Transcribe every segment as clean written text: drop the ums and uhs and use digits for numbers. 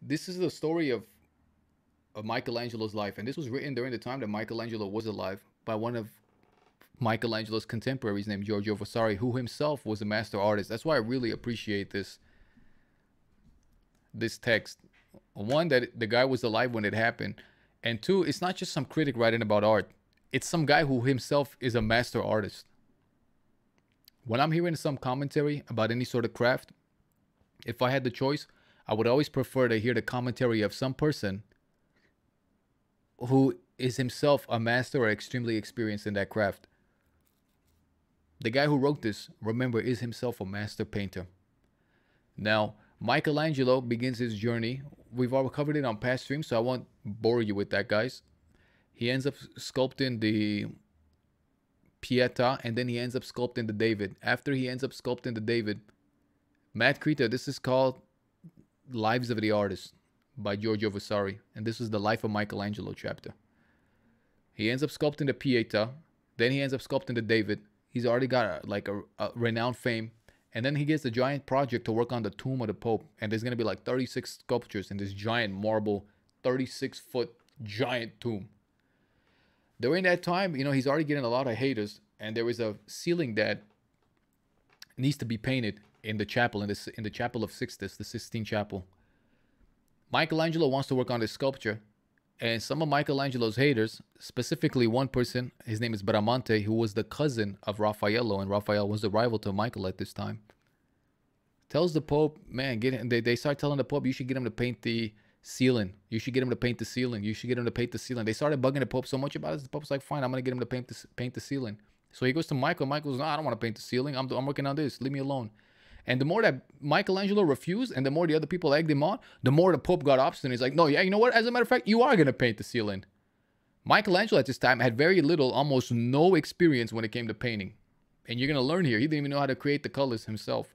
this is the story of Michelangelo's life, and this was written during the time that Michelangelo was alive by one of Michelangelo's contemporaries named Giorgio Vasari, who himself was a master artist. That's why I really appreciate this text. One, that the guy was alive when it happened, and two, it's not just some critic writing about art. It's some guy who himself is a master artist. When I'm hearing some commentary about any sort of craft, if I had the choice, I would always prefer to hear the commentary of some person who is himself a master or extremely experienced in that craft. The guy who wrote this, remember, is himself a master painter. Now, Michelangelo begins his journey. We've already covered it on past streams, so I won't bore you with that, guys. He ends up sculpting the Pietà, and then he ends up sculpting the David. After he ends up sculpting the David, Matt Krita, this is called Lives of the Artists by Giorgio Vasari, and this is the Life of Michelangelo chapter. He ends up sculpting the Pietà, then he ends up sculpting the David. He's already got a renowned fame, and then he gets a giant project to work on the tomb of the Pope, and there's going to be like 36 sculptures in this giant marble, 36-foot giant tomb. During that time, you know, he's already getting a lot of haters, and there is a ceiling that needs to be painted in the chapel, in the chapel of Sixtus, the Sistine Chapel. Michelangelo wants to work on this sculpture, and some of Michelangelo's haters, specifically one person, his name is Bramante, who was the cousin of Raffaello, and Raphael was the rival to Michael at this time, tells the Pope, man, they start telling the Pope, you should get him to paint the ceiling. You should get him to paint the ceiling. You should get him to paint the ceiling. They started bugging the Pope so much about it. The Pope's like, fine, I'm going to get him to paint the ceiling. So he goes to Michael. Michael's, no, I don't want to paint the ceiling. I'm working on this. Leave me alone. And the more that Michelangelo refused, and the more the other people egged him on, the more the Pope got obstinate. He's like, no, yeah, you know what? As a matter of fact, you are going to paint the ceiling. Michelangelo at this time had very little, almost no experience when it came to painting. And you're going to learn here. He didn't even know how to create the colors himself.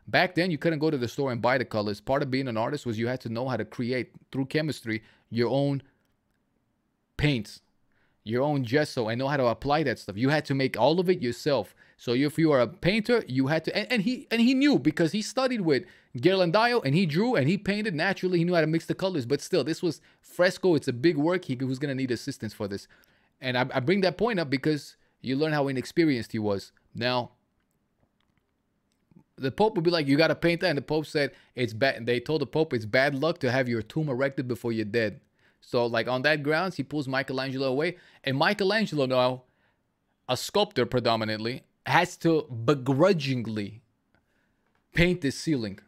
Back then, you couldn't go to the store and buy the colors. Part of being an artist was you had to know how to create, through chemistry, your own paints, your own gesso, and know how to apply that stuff. You had to make all of it yourself. So if you are a painter, you had to, and he knew, because he studied with Ghirlandaio, and he drew and he painted naturally. He knew how to mix the colors, but still, this was fresco. It's a big work. He was going to need assistance for this. And I bring that point up because you learn how inexperienced he was. Now, the Pope would be like, you got to paint that. And the Pope said, it's bad. They told the Pope, it's bad luck to have your tomb erected before you're dead. So like on that grounds, he pulls Michelangelo away. And Michelangelo now, a sculptor predominantly, has to begrudgingly paint the ceiling.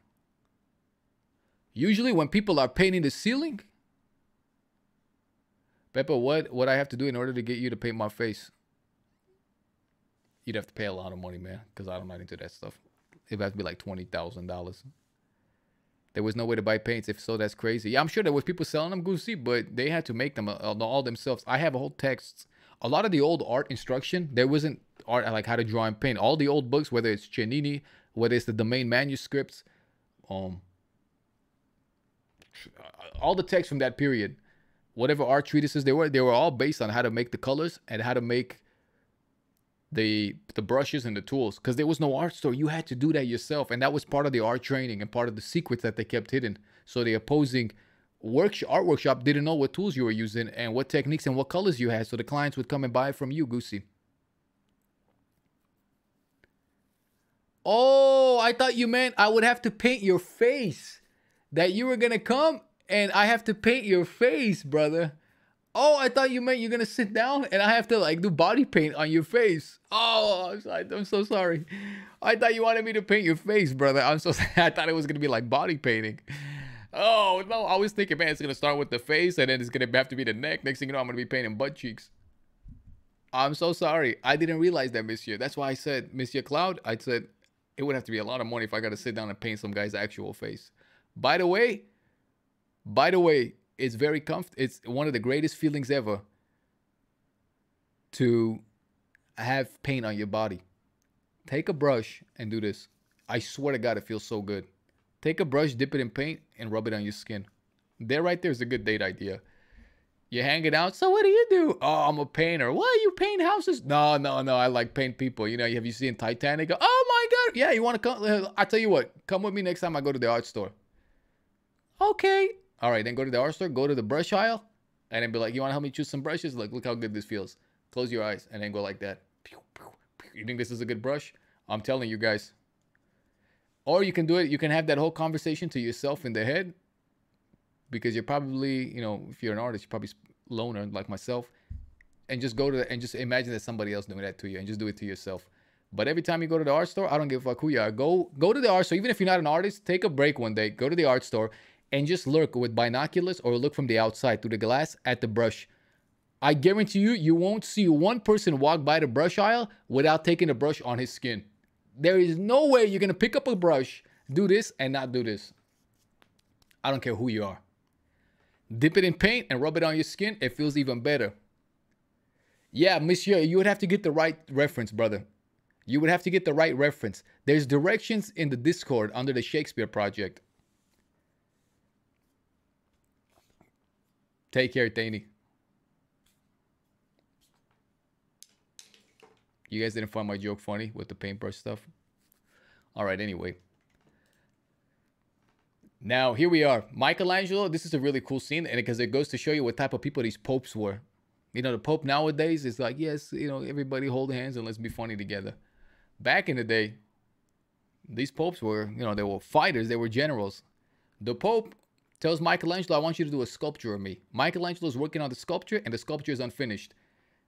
Usually when people are painting the ceiling, Peppa, what I have to do in order to get you to paint my face? You'd have to pay a lot of money, man, because I'm not into that stuff. It would have to be like $20,000. There was no way to buy paints. If so, that's crazy. Yeah, I'm sure there was people selling them, Goosey, but they had to make them all themselves. I have a whole text. A lot of the old art instruction, there wasn't art like how to draw and paint. All the old books, whether it's Cennini, whether it's the Domain manuscripts, all the texts from that period, whatever art treatises they were all based on how to make the colors and how to make the brushes and the tools, because there was no art store. You had to do that yourself, and that was part of the art training and part of the secrets that they kept hidden. So the opposing art workshop didn't know what tools you were using and what techniques and what colors you had, so the clients would come and buy from you, Goosey. Oh, I thought you meant I would have to paint your face. That you were gonna come and I have to paint your face, brother. Oh, I thought you meant you're gonna sit down and I have to like do body paint on your face. Oh, I'm so sorry. I thought you wanted me to paint your face, brother. I'm so sorry. I thought it was gonna be like body painting. Oh no, I was thinking, man, it's gonna start with the face and then it's gonna have to be the neck. Next thing you know, I'm gonna be painting butt cheeks. I'm so sorry. I didn't realize that, Monsieur. That's why I said, Monsieur Cloud, I said it would have to be a lot of money if I gotta sit down and paint some guy's actual face. By the way, it's very it's one of the greatest feelings ever to have paint on your body. Take a brush and do this. I swear to God, it feels so good. Take a brush, dip it in paint, and rub it on your skin. There, right there is a good date idea. You hang it out. So what do you do? Oh, I'm a painter. What? You paint houses? No. I like paint people. You know, have you seen Titanic? Oh my God. Yeah, you want to come? I'll tell you what. Come with me next time I go to the art store. Okay. All right, then go to the art store, go to the brush aisle, and then be like, you want to help me choose some brushes? Like, look how good this feels. Close your eyes and then go like that. You think this is a good brush? I'm telling you guys. Or you can do it, you can have that whole conversation to yourself in the head, because you're probably, if you're an artist, you're probably loner like myself, and just go to and just imagine that somebody else doing that to you, and just do it to yourself. But every time you go to the art store, I don't give a fuck who you are. Go to the art store. Even if you're not an artist, take a break one day. Go to the art store and just look with binoculars or look from the outside through the glass at the brush. I guarantee you, you won't see one person walk by the brush aisle without taking the brush on his skin. There is no way you're going to pick up a brush, do this, and not do this. I don't care who you are. Dip it in paint and rub it on your skin. It feels even better. Yeah, monsieur, you would have to get the right reference, brother. You would have to get the right reference. There's directions in the Discord under the Shakespeare Project. Take care, Tani. You guys didn't find my joke funny with the paintbrush stuff? All right, anyway. Now, here we are. Michelangelo, this is a really cool scene, and because it goes to show you what type of people these popes were. The Pope nowadays is like, yes, everybody hold hands and let's be funny together. Back in the day, these popes were, they were fighters, they were generals. The Pope tells Michelangelo, I want you to do a sculpture of me. Michelangelo's working on the sculpture, and the sculpture is unfinished.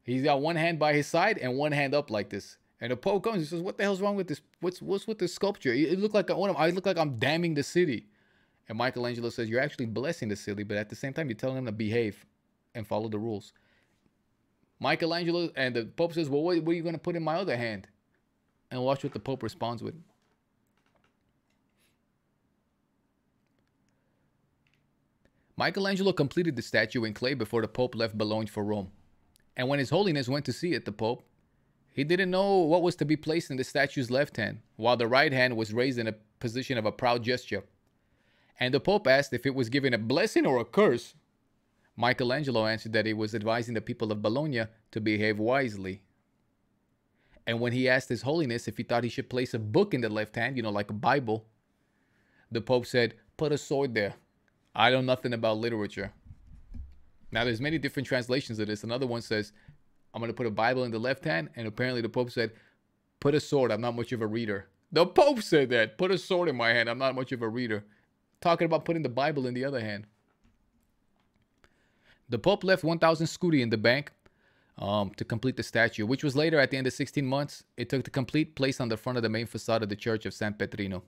He's got one hand by his side and one hand up like this. And the Pope comes and says, what the hell's wrong with this? What's with this sculpture? It looked like I look like I'm damning the city. And Michelangelo says, you're actually blessing the city, but at the same time, you're telling them to behave and follow the rules. Michelangelo and the Pope says, well, what are you going to put in my other hand? And watch what the Pope responds with. Michelangelo completed the statue in clay before the Pope left Bologna for Rome. And when His Holiness went to see it, the Pope, he didn't know what was to be placed in the statue's left hand, while the right hand was raised in a position of a proud gesture. And the Pope asked if it was given a blessing or a curse. Michelangelo answered that he was advising the people of Bologna to behave wisely. And when he asked His Holiness if he thought he should place a book in the left hand, like a Bible, the Pope said, put a sword there. I know nothing about literature. Now, there's many different translations of this. Another one says, I'm going to put a Bible in the left hand. And apparently the Pope said, put a sword. I'm not much of a reader. The Pope said that. Put a sword in my hand. I'm not much of a reader. Talking about putting the Bible in the other hand. The Pope left 1,000 scudi in the bank to complete the statue, which was later, at the end of 16 months, it took to complete, placed on the front of the main facade of the Church of San Petrino,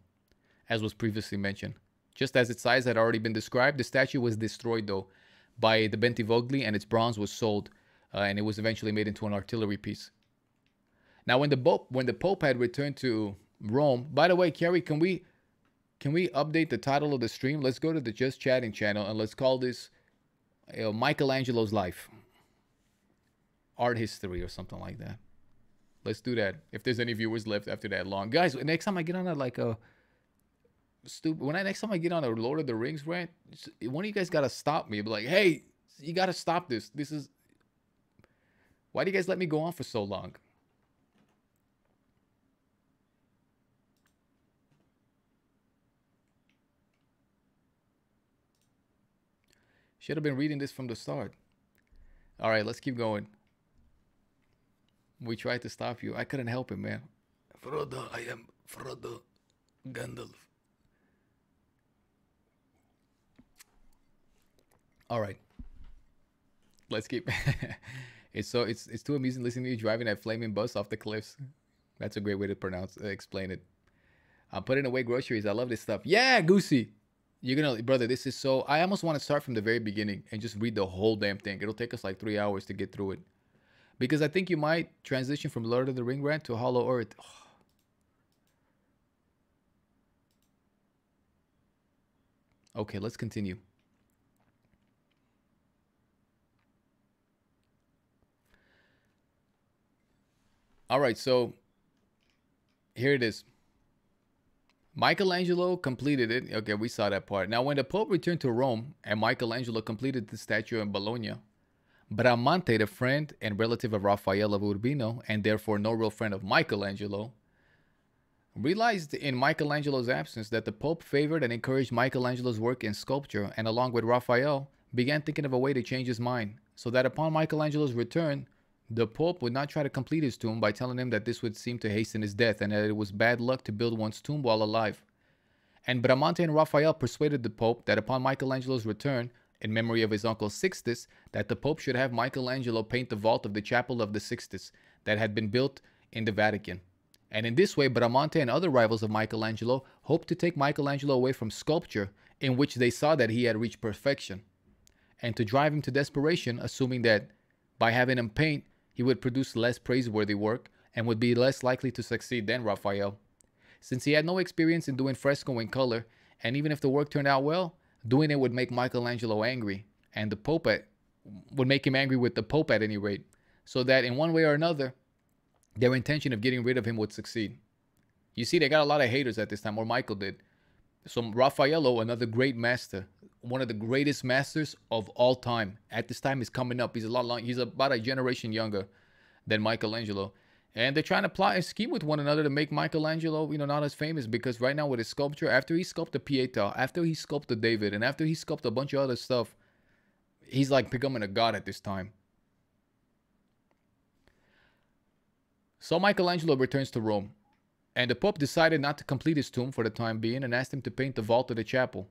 as was previously mentioned. Just as its size had already been described, the statue was destroyed, though, by the Bentivogli, and its bronze was sold, and it was eventually made into an artillery piece. Now, when the Pope had returned to Rome, by the way, Kerry, can we update the title of the stream? Let's go to the Just Chatting channel, and let's call this Michelangelo's Life. Art history or something like that. Let's do that. If there's any viewers left after that long. Guys, next time I get on a next time I get on a Lord of the Rings rant, one of you guys gotta stop me. Be like, hey, you gotta stop this. Why do you guys let me go on for so long? Should have been reading this from the start. All right, let's keep going. We tried to stop you. I couldn't help it, man. Frodo, I am Frodo Gandalf. All right. Let's keep. It's too amusing listening to you driving that flaming bus off the cliffs. That's a great way to explain it. I'm putting away groceries. I love this stuff. Yeah, Goosey. You're gonna, brother, this is so, I almost want to start from the very beginning and just read the whole damn thing. It'll take us like 3 hours to get through it. Because I think you might transition from Lord of the Ring rant to Hollow Earth. Okay, let's continue. All right, so here it is. Michelangelo completed it. Okay, we saw that part. Now, when the Pope returned to Rome and Michelangelo completed the statue in Bologna, Bramante, the friend and relative of Raphael of Urbino, and therefore no real friend of Michelangelo, realized in Michelangelo's absence that the Pope favored and encouraged Michelangelo's work in sculpture, and along with Raphael, began thinking of a way to change his mind, so that upon Michelangelo's return, the Pope would not try to complete his tomb by telling him that this would seem to hasten his death and that it was bad luck to build one's tomb while alive. And Bramante and Raphael persuaded the Pope that upon Michelangelo's return, in memory of his uncle Sixtus, that the Pope should have Michelangelo paint the vault of the Chapel of the Sixtus that had been built in the Vatican. And in this way, Bramante and other rivals of Michelangelo hoped to take Michelangelo away from sculpture, in which they saw that he had reached perfection, and to drive him to desperation, assuming that by having him paint, he would produce less praiseworthy work and would be less likely to succeed than Raphael. Since he had no experience in doing fresco in color, and even if the work turned out well, doing it would make Michelangelo angry, and the Pope would make him angry with the Pope at any rate, so that in one way or another, their intention of getting rid of him would succeed. You see, they got a lot of haters at this time, or Michael did. So Raffaello, another great master, one of the greatest masters of all time, at this time is coming up. He's about a generation younger than Michelangelo. And they're trying to plot and scheme with one another to make Michelangelo, not as famous, because right now with his sculpture, after he sculpted Pieta, after he sculpted David, and after he sculpted a bunch of other stuff, he's like becoming a god at this time. So Michelangelo returns to Rome, and the Pope decided not to complete his tomb for the time being and asked him to paint the vault of the chapel.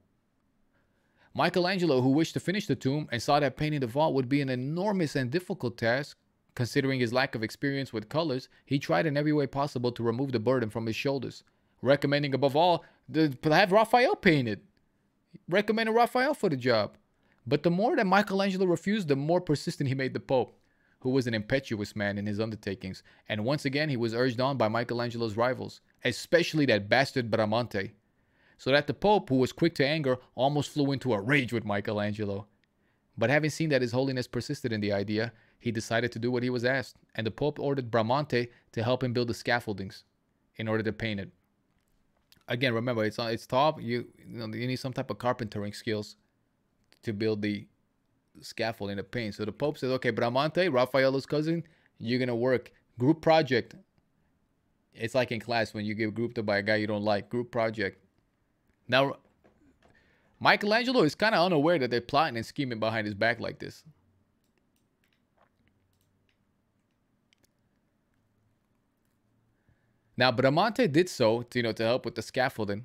Michelangelo, who wished to finish the tomb and saw that painting the vault would be an enormous and difficult task, considering his lack of experience with colors, he tried in every way possible to remove the burden from his shoulders, recommending above all to have Raphael paint it. Recommending Raphael for the job. But the more that Michelangelo refused, the more persistent he made the Pope, who was an impetuous man in his undertakings, and once again he was urged on by Michelangelo's rivals, especially that bastard Bramante, so that the Pope, who was quick to anger, almost flew into a rage with Michelangelo. But having seen that His Holiness persisted in the idea, he decided to do what he was asked, and the Pope ordered Bramante to help him build the scaffoldings in order to paint it. Again, remember, it's top. You need some type of carpentering skills to build the scaffolding to paint. So the Pope says, okay, Bramante, Raffaello's cousin, you're gonna work group project. It's like in class when you get grouped up by a guy you don't like. Group project. Now, Michelangelo is kind of unaware that they're plotting and scheming behind his back like this. Now, Bramante did so to help with the scaffolding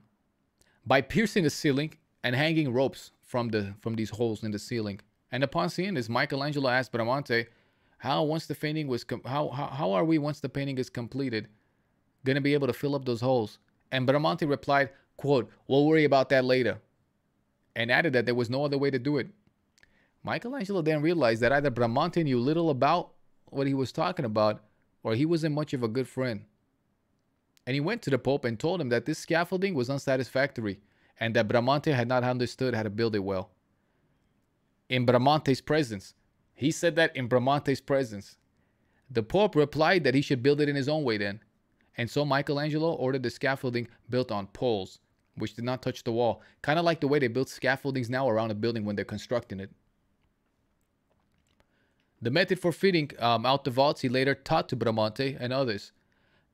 by piercing the ceiling and hanging ropes from these holes in the ceiling. And upon seeing this, Michelangelo asked Bramante, how are we once the painting is completed gonna be able to fill up those holes? And Bramante replied, quote, "We'll worry about that later," and added that there was no other way to do it. Michelangelo then realized that either Bramante knew little about what he was talking about, or he wasn't much of a good friend. And he went to the Pope and told him that this scaffolding was unsatisfactory, and that Bramante had not understood how to build it well. In Bramante's presence. He said that in Bramante's presence. The Pope replied that he should build it in his own way then. And so Michelangelo ordered the scaffolding built on poles, which did not touch the wall. Kind of like the way they build scaffoldings now around a building when they're constructing it. The method for fitting out the vaults he later taught to Bramante and others,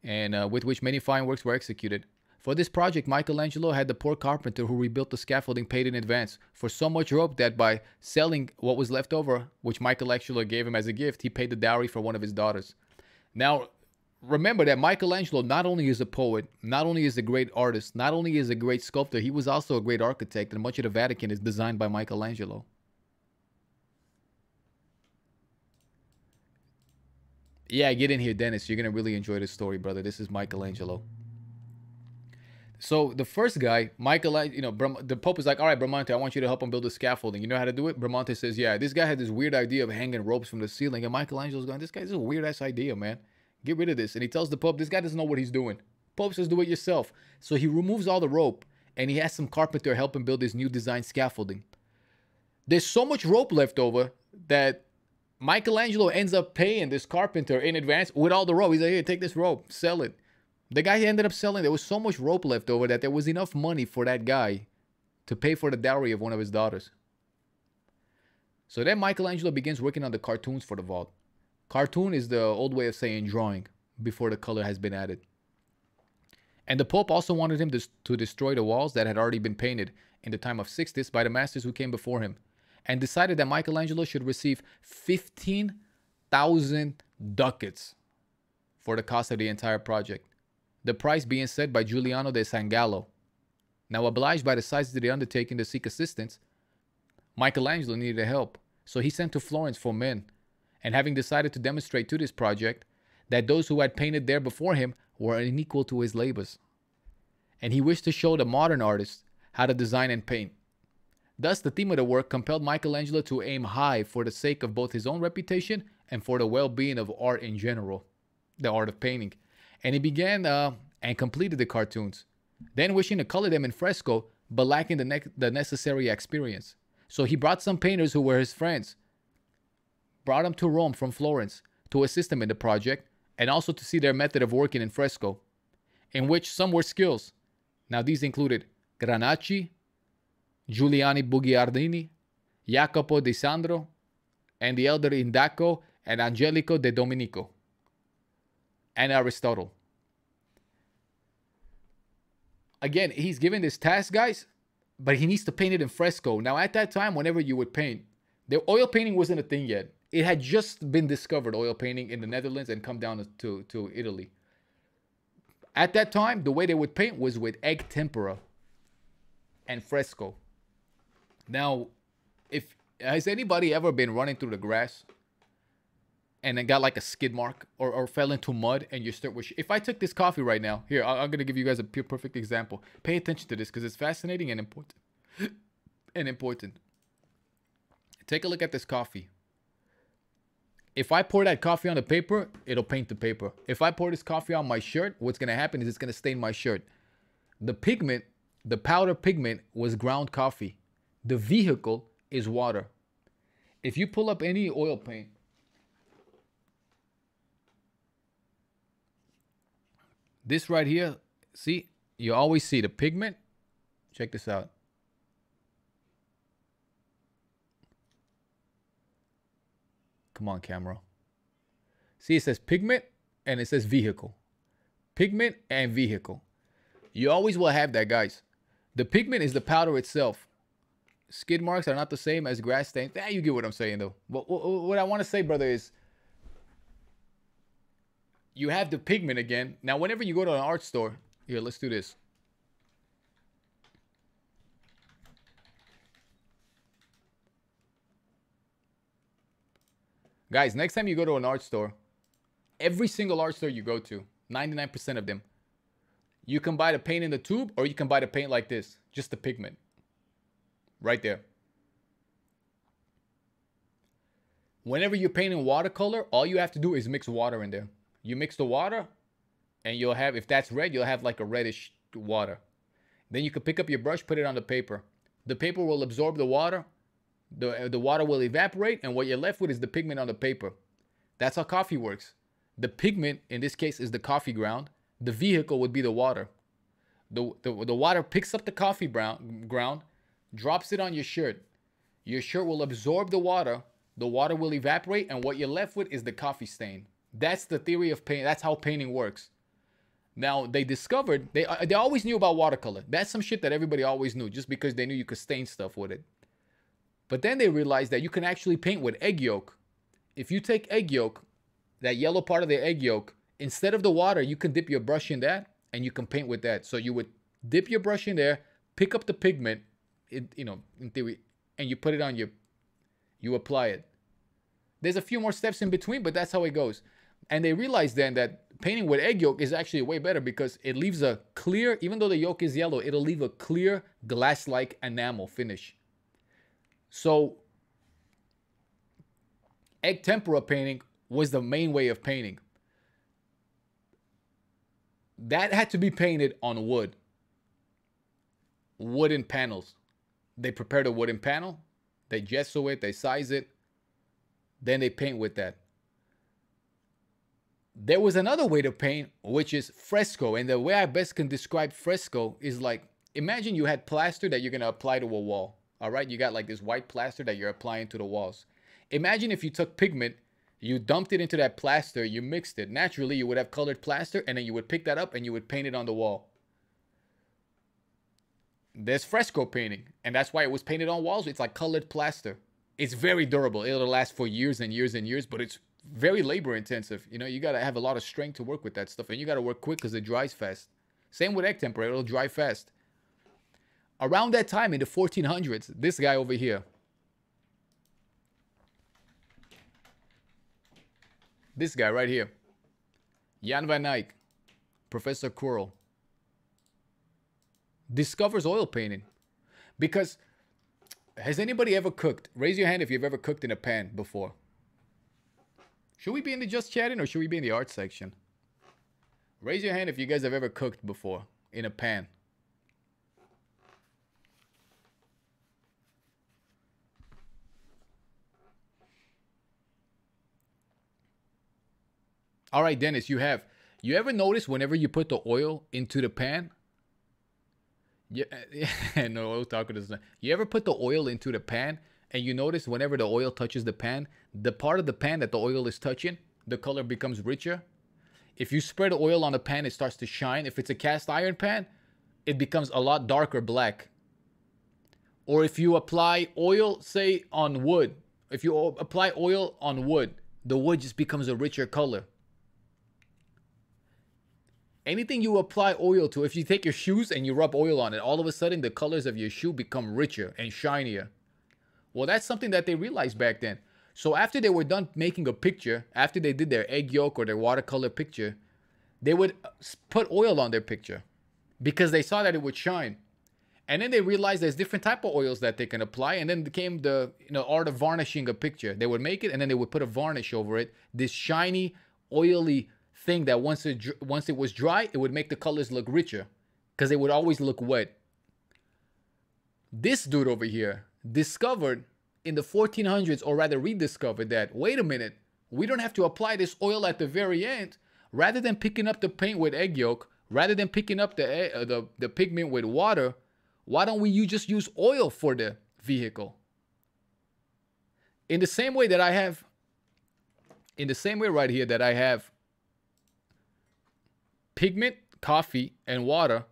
and with which many fine works were executed. For this project, Michelangelo had the poor carpenter who rebuilt the scaffolding paid in advance for so much rope that by selling what was left over, which Michelangelo gave him as a gift, he paid the dowry for one of his daughters. Now, remember that Michelangelo not only is a poet, not only is a great artist, not only is a great sculptor, he was also a great architect, and much of the Vatican is designed by Michelangelo. Yeah, get in here, Dennis. You're going to really enjoy this story, brother. This is Michelangelo. So the first guy, the Pope is like, all right, Bramante, I want you to help him build the scaffolding. You know how to do it? Bramante says, yeah. This guy had this weird idea of hanging ropes from the ceiling. And Michelangelo's going, this guy's a weird-ass idea, man. Get rid of this. And he tells the Pope, this guy doesn't know what he's doing. Pope says, do it yourself. So he removes all the rope, and he has some carpenter help him build this new design scaffolding. There's so much rope left over that Michelangelo ends up paying this carpenter in advance with all the rope. He's like, here, take this rope, sell it. The guy ended up selling. There was so much rope left over that there was enough money for that guy to pay for the dowry of one of his daughters. So then Michelangelo begins working on the cartoons for the vault. Cartoon is the old way of saying drawing before the color has been added. And the Pope also wanted him to destroy the walls that had already been painted in the time of Sixtus by the masters who came before him, and decided that Michelangelo should receive 15,000 ducats for the cost of the entire project, the price being set by Giuliano de San Gallo. Now, obliged by the size of the undertaking to seek assistance, Michelangelo needed help, so he sent to Florence for men, and having decided to demonstrate to this project that those who had painted there before him were unequal to his labors, and he wished to show the modern artists how to design and paint. Thus, the theme of the work compelled Michelangelo to aim high for the sake of both his own reputation and for the well-being of art in general, the art of painting. And he began and completed the cartoons, then wishing to color them in fresco, but lacking the necessary experience. So he brought some painters who were his friends, brought them to Rome from Florence to assist him in the project, and also to see their method of working in fresco, in which some were skills. Now these included Granacci, Giuliani Bugiardini, Jacopo di Sandro, and the elder Indaco and Angelico de Domenico, and Aristotle. Again, he's given this task, guys, but he needs to paint it in fresco. Now, at that time, whenever you would paint, the oil painting wasn't a thing yet. It had just been discovered, oil painting, in the Netherlands and come down to Italy. At that time, the way they would paint was with egg tempera and fresco. Now, has anybody ever been running through the grass and then got like a skid mark or fell into mud and you start with... If I took this coffee right now, here, I'm going to give you guys a perfect example. Pay attention to this because it's fascinating and important. Take a look at this coffee. If I pour that coffee on the paper, it'll paint the paper. If I pour this coffee on my shirt, what's going to happen is it's going to stain my shirt. The pigment, the powder pigment, was ground coffee. The vehicle is water. If you pull up any oil paint, this right here, see, you always see the pigment. Check this out. Come on, camera. See, it says pigment and it says vehicle. Pigment and vehicle. You always will have that, guys. The pigment is the powder itself. Skid marks are not the same as grass stains. You get what I'm saying, though. But what I want to say, brother, is you have the pigment again. Now, whenever you go to an art store, here, let's do this. Guys, next time you go to an art store, every single art store you go to, 99% of them, you can buy the paint in the tube or you can buy the paint like this, just the pigment. Right there. Whenever you're painting watercolor, all you have to do is mix water in there. You mix the water and you'll have, if that's red, you'll have like a reddish water. Then you can pick up your brush, put it on the paper. The paper will absorb the water. The water will evaporate, and what you're left with is the pigment on the paper. That's how coffee works. The pigment, in this case, is the coffee ground. The vehicle would be the water. The water picks up the coffee ground, drops it on your shirt. Your shirt will absorb the water will evaporate, and what you're left with is the coffee stain. That's the theory of paint. That's how painting works. Now, they discovered, they always knew about watercolor. That's some shit that everybody always knew, just because they knew you could stain stuff with it. But then they realized that you can actually paint with egg yolk. If you take egg yolk, that yellow part of the egg yolk, instead of the water, you can dip your brush in that and you can paint with that. So you would dip your brush in there, pick up the pigment, in theory, and you put it on you apply it. There's a few more steps in between, but that's how it goes. And they realized then that painting with egg yolk is actually way better because it leaves a clear, even though the yolk is yellow, it'll leave a clear glass-like enamel finish. So egg tempera painting was the main way of painting. That had to be painted on wood. Wooden panels. They prepare the wooden panel. They gesso it. They size it. Then they paint with that. There was another way to paint, which is fresco. And the way I best can describe fresco is like, imagine you had plaster that you're going to apply to a wall. All right, you got like this white plaster that you're applying to the walls. Imagine if you took pigment, you dumped it into that plaster, you mixed it. Naturally, you would have colored plaster, and then you would pick that up and you would paint it on the wall. There's fresco painting, and that's why it was painted on walls. It's like colored plaster. It's very durable. It'll last for years and years and years, but it's very labor intensive. You know, you got to have a lot of strength to work with that stuff, and you got to work quick because it dries fast. Same with egg tempera, it'll dry fast. Around that time in the 1400s, this guy over here, this guy right here, Jan van Eyck, Professor Quirrell, discovers oil painting. Because, has anybody ever cooked? Raise your hand if you've ever cooked in a pan before. Should we be in the just chatting or should we be in the art section? Raise your hand if you guys have ever cooked before in a pan. All right, Dennis, you have. You ever notice whenever you put the oil into the pan? Yeah, no, oil taco doesn't. You ever put the oil into the pan and you notice whenever the oil touches the pan, the part of the pan that the oil is touching, the color becomes richer? If you spread oil on the pan, it starts to shine. If it's a cast iron pan, it becomes a lot darker black. Or if you apply oil, say on wood, if you apply oil on wood, the wood just becomes a richer color. Anything you apply oil to, if you take your shoes and you rub oil on it, all of a sudden the colors of your shoe become richer and shinier. Well, that's something that they realized back then. So after they were done making a picture, after they did their egg yolk or their watercolor picture, they would put oil on their picture because they saw that it would shine. And then they realized there's different type of oils that they can apply. And then came the art of varnishing a picture. They would make it and then they would put a varnish over it. This shiny, oily thing that once it was dry, it would make the colors look richer because they would always look wet. This dude over here discovered in the 1400s, or rather rediscovered, that wait a minute, we don't have to apply this oil at the very end. Rather than picking up the paint with egg yolk, rather than picking up the pigment with water, why don't we just use oil for the vehicle? In the same way that I have, in the same way right here that I have pigment, coffee, and water,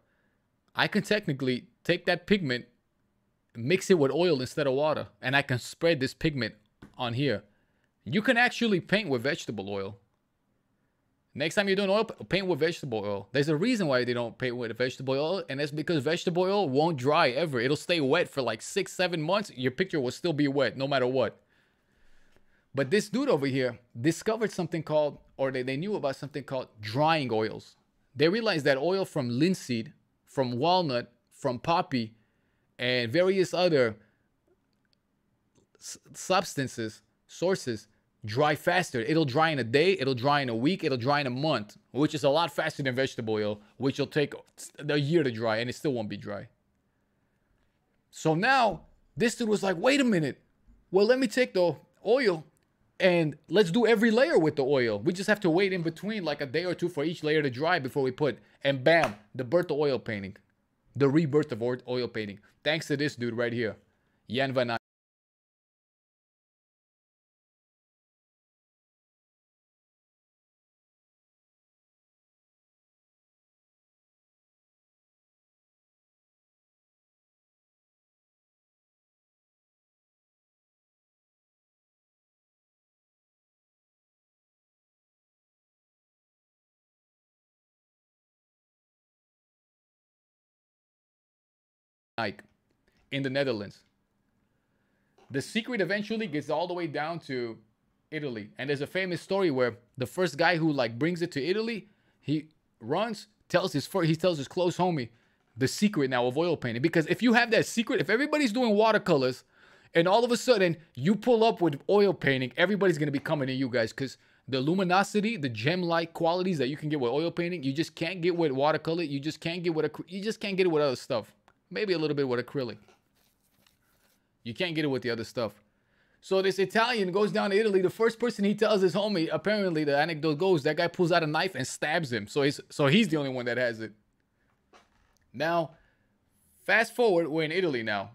I can technically take that pigment, mix it with oil instead of water, and I can spread this pigment on here. You can actually paint with vegetable oil. Next time you're doing oil, paint with vegetable oil. There's a reason why they don't paint with vegetable oil, and that's because vegetable oil won't dry ever. It'll stay wet for like 6-7 months. Your picture will still be wet no matter what. But this dude over here discovered something called, or they knew about something called drying oils. They realized that oil from linseed, from walnut, from poppy, and various other substances, sources, dry faster. It'll dry in a day, it'll dry in a week, it'll dry in a month, which is a lot faster than vegetable oil, which will take a year to dry, and it still won't be dry. So now, this dude was like, wait a minute. Well, let me take the oil and let's do every layer with the oil. We just have to wait in between like a day or two for each layer to dry before we put, and bam, the birth of oil painting. The rebirth of oil painting. Thanks to this dude right here, Jan van Eyck in the Netherlands. The secret eventually gets all the way down to Italy. And there's a famous story where the first guy who like brings it to Italy, he runs, tells his close homie the secret now of oil painting. Because if you have that secret, if everybody's doing watercolors and all of a sudden you pull up with oil painting, everybody's going to be coming to you guys, because the luminosity, the gem-like qualities that you can get with oil painting, you just can't get with watercolor. You just can't get with it with other stuff. Maybe a little bit with acrylic. You can't get it with the other stuff. So this Italian goes down to Italy. The first person he tells his homie, apparently the anecdote goes, that guy pulls out a knife and stabs him. So he's the only one that has it. Now, fast forward, we're in Italy now.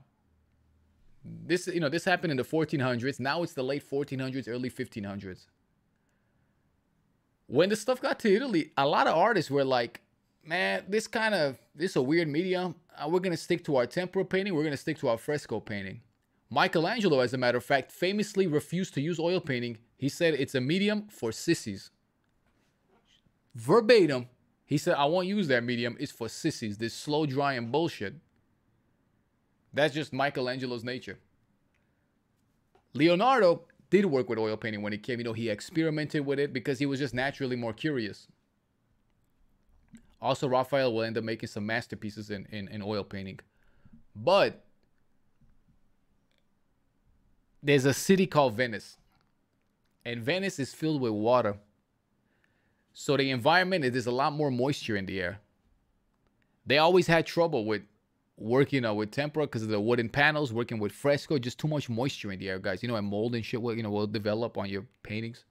This happened in the 1400s. Now it's the late 1400s, early 1500s. When the stuff got to Italy, a lot of artists were like, man, this is a weird medium. We're gonna stick to our tempera painting. We're gonna stick to our fresco painting. Michelangelo, as a matter of fact, famously refused to use oil painting. He said it's a medium for sissies. Verbatim, he said, I won't use that medium. It's for sissies. This slow drying bullshit. That's just Michelangelo's nature. Leonardo did work with oil painting when he came. You know, he experimented with it because he was just naturally more curious. Also, Raphael will end up making some masterpieces in oil painting. But there's a city called Venice. And Venice is filled with water. So the environment, there's a lot more moisture in the air. They always had trouble with working with tempera because of the wooden panels, working with fresco, just too much moisture in the air, guys. You know, and mold and shit will develop on your paintings.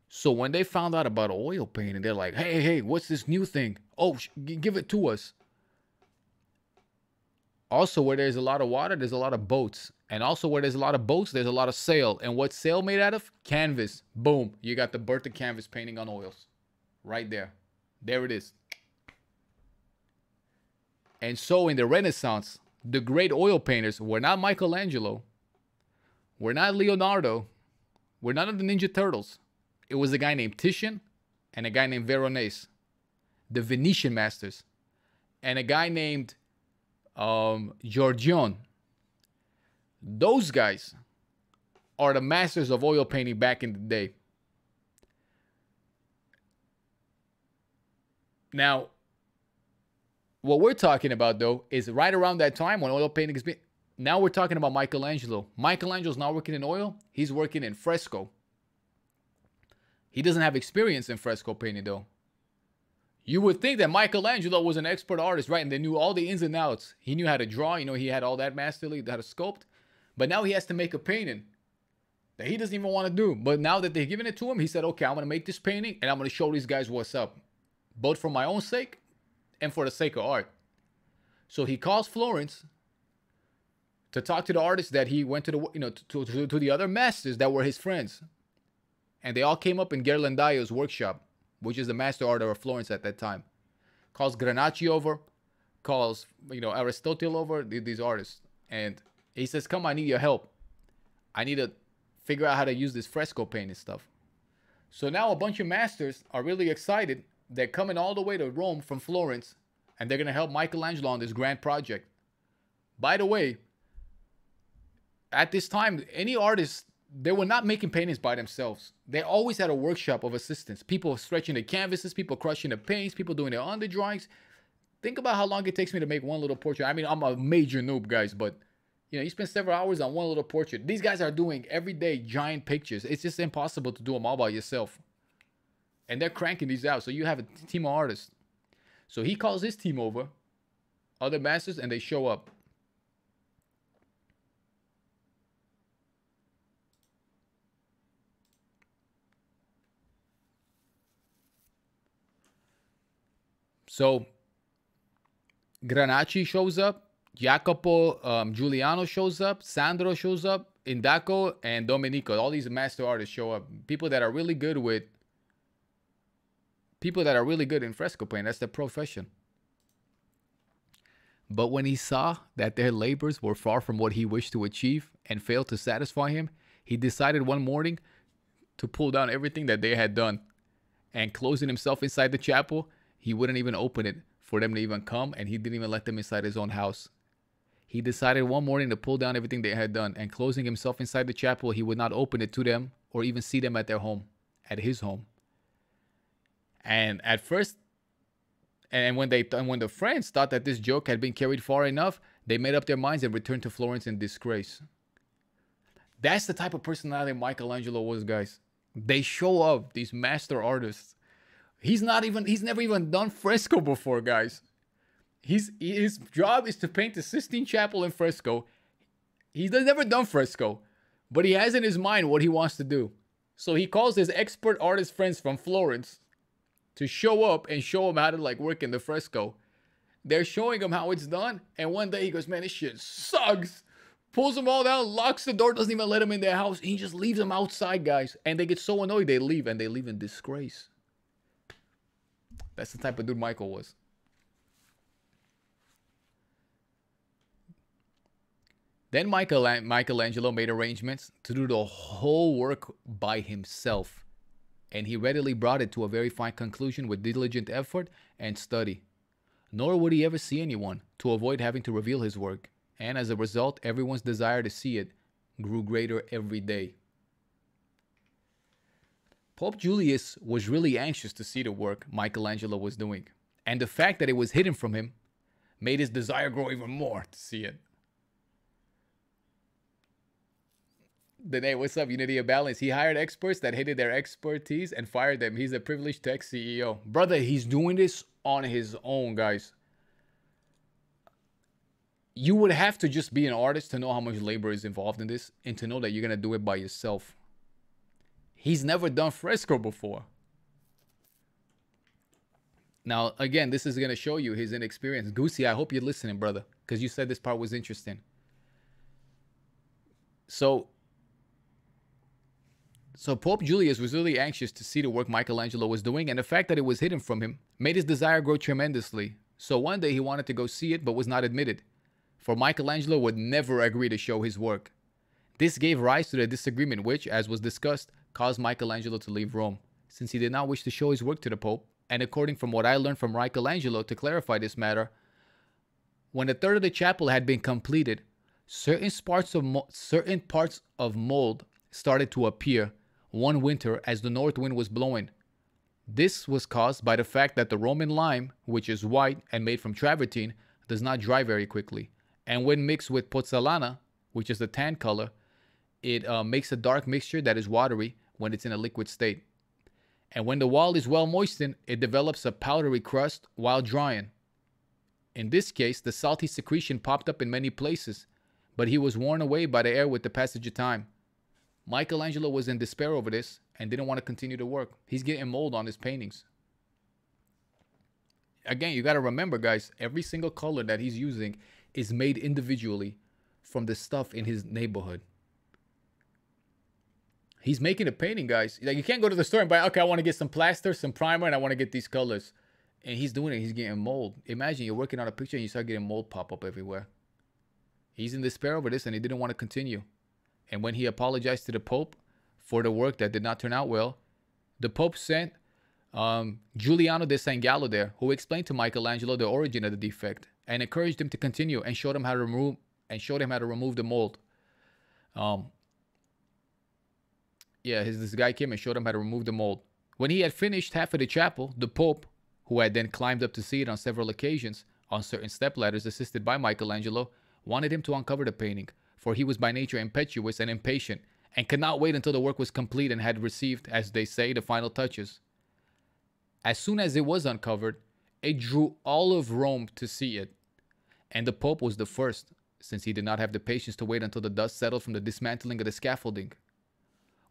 So when they found out about oil painting, they're like, hey, what's this new thing? Oh, give it to us. Also, where there's a lot of water, there's a lot of boats. And also where there's a lot of boats, there's a lot of sail. And what's sail made out of? Canvas. Boom. You got the birth of canvas painting on oils. Right there. There it is. And so in the Renaissance, the great oil painters were not Michelangelo, were not Leonardo, were none of the Ninja Turtles. It was a guy named Titian and a guy named Veronese, the Venetian masters, and a guy named Giorgione. Those guys are the masters of oil painting back in the day. Now, what we're talking about, though, is right around that time when oil painting has been... Now we're talking about Michelangelo. Michelangelo's not working in oil. He's working in fresco. He doesn't have experience in fresco painting, though. You would think that Michelangelo was an expert artist, right? And they knew all the ins and outs. He knew how to draw. You know, he had all that masterly, how to sculpt. But now he has to make a painting that he doesn't even want to do. But now that they're giving it to him, he said, okay, I'm going to make this painting and I'm going to show these guys what's up. Both for my own sake and for the sake of art. So he calls Florence to talk to the artists that he went to the, to the other masters that were his friends. And they all came up in Ghirlandaio's workshop, which is the master artist of Florence at that time. Calls Granacci over, calls, Aristotle over, these artists. And he says, come, I need your help. I need to figure out how to use this fresco painting stuff. So now a bunch of masters are really excited. They're coming all the way to Rome from Florence, and they're going to help Michelangelo on this grand project. By the way, at this time, any artists, they were not making paintings by themselves. They always had a workshop of assistants. People stretching the canvases, people crushing the paints, people doing their under drawings. Think about how long it takes me to make one little portrait. I mean, I'm a major noob, guys, but you spend several hours on one little portrait. These guys are doing everyday giant pictures. It's just impossible to do them all by yourself. And they're cranking these out. So you have a team of artists. So he calls his team over, other masters, and they show up. So Granacci shows up, Jacopo Giuliano shows up, Sandro shows up, Indaco, and Domenico. All these master artists show up. People that are really good in fresco painting. That's their profession. But when he saw that their labors were far from what he wished to achieve and failed to satisfy him, he decided one morning to pull down everything that they had done. And closing himself inside the chapel, he wouldn't even open it for them to even come, and he didn't even let them inside his own house. He decided one morning to pull down everything they had done, and closing himself inside the chapel, he would not open it to them or even see them at their home, at his home. And at first, and when the friends thought that this joke had been carried far enough, they made up their minds and returned to Florence in disgrace. That's the type of personality Michelangelo was, guys. They show up, these master artists. He's never even done fresco before, guys. His job is to paint the Sistine Chapel in fresco. He's never done fresco, but he has in his mind what he wants to do. So he calls his expert artist friends from Florence to show up and show him how to work in the fresco. They're showing him how it's done, and one day he goes, man, this shit sucks. Pulls them all down, locks the door, doesn't even let them in their house. He just leaves them outside, guys. And they get so annoyed, they leave, and they leave in disgrace. That's the type of dude Michael was. Then Michelangelo made arrangements to do the whole work by himself, and he readily brought it to a very fine conclusion with diligent effort and study. Nor would he ever see anyone, to avoid having to reveal his work, and as a result, everyone's desire to see it grew greater every day. Pope Julius was really anxious to see the work Michelangelo was doing, and the fact that it was hidden from him made his desire grow even more to see it. Then, hey, what's up, Unity of Balance? He hired experts that hated their expertise and fired them. He's a privileged tech CEO. Brother, he's doing this on his own, guys. You would have to just be an artist to know how much labor is involved in this and to know that you're going to do it by yourself. He's never done fresco before. Now, again, this is going to show you his inexperience. Goosey, I hope you're listening, brother, because you said this part was interesting. So Pope Julius was really anxious to see the work Michelangelo was doing, and the fact that it was hidden from him made his desire grow tremendously. So one day he wanted to go see it, but was not admitted, for Michelangelo would never agree to show his work. This gave rise to the disagreement which, as was discussed, caused Michelangelo to leave Rome, since he did not wish to show his work to the Pope. And according from what I learned from Michelangelo to clarify this matter, when a third of the chapel had been completed, certain parts of mold started to appear one winter as the north wind was blowing. This was caused by the fact that the Roman lime, which is white and made from travertine, does not dry very quickly. And when mixed with pozzolana, which is the tan color, it makes a dark mixture that is watery when it's in a liquid state. And when the wall is well moistened, it develops a powdery crust while drying. In this case, the salty secretion popped up in many places, but he was worn away by the air with the passage of time. Michelangelo was in despair over this and didn't want to continue to work. He's getting mold on his paintings. Again, you got to remember, guys, every single color that he's using is made individually from the stuff in his neighborhood. He's making a painting, guys. Like, you can't go to the store and buy, okay, I want to get some plaster, some primer, and I want to get these colors. And he's doing it. He's getting mold. Imagine you're working on a picture and you start getting mold pop up everywhere. He's in despair over this and he didn't want to continue. And when he apologized to the Pope for the work that did not turn out well, the Pope sent Giuliano de San Gallo there, who explained to Michelangelo the origin of the defect and encouraged him to continue and showed him how to remove the mold. This guy came and showed him how to remove the mold. When he had finished half of the chapel, the Pope, who had then climbed up to see it on several occasions on certain stepladders assisted by Michelangelo, wanted him to uncover the painting, for he was by nature impetuous and impatient, and could not wait until the work was complete and had received, as they say, the final touches. As soon as it was uncovered, it drew all of Rome to see it, and the Pope was the first, since he did not have the patience to wait until the dust settled from the dismantling of the scaffolding.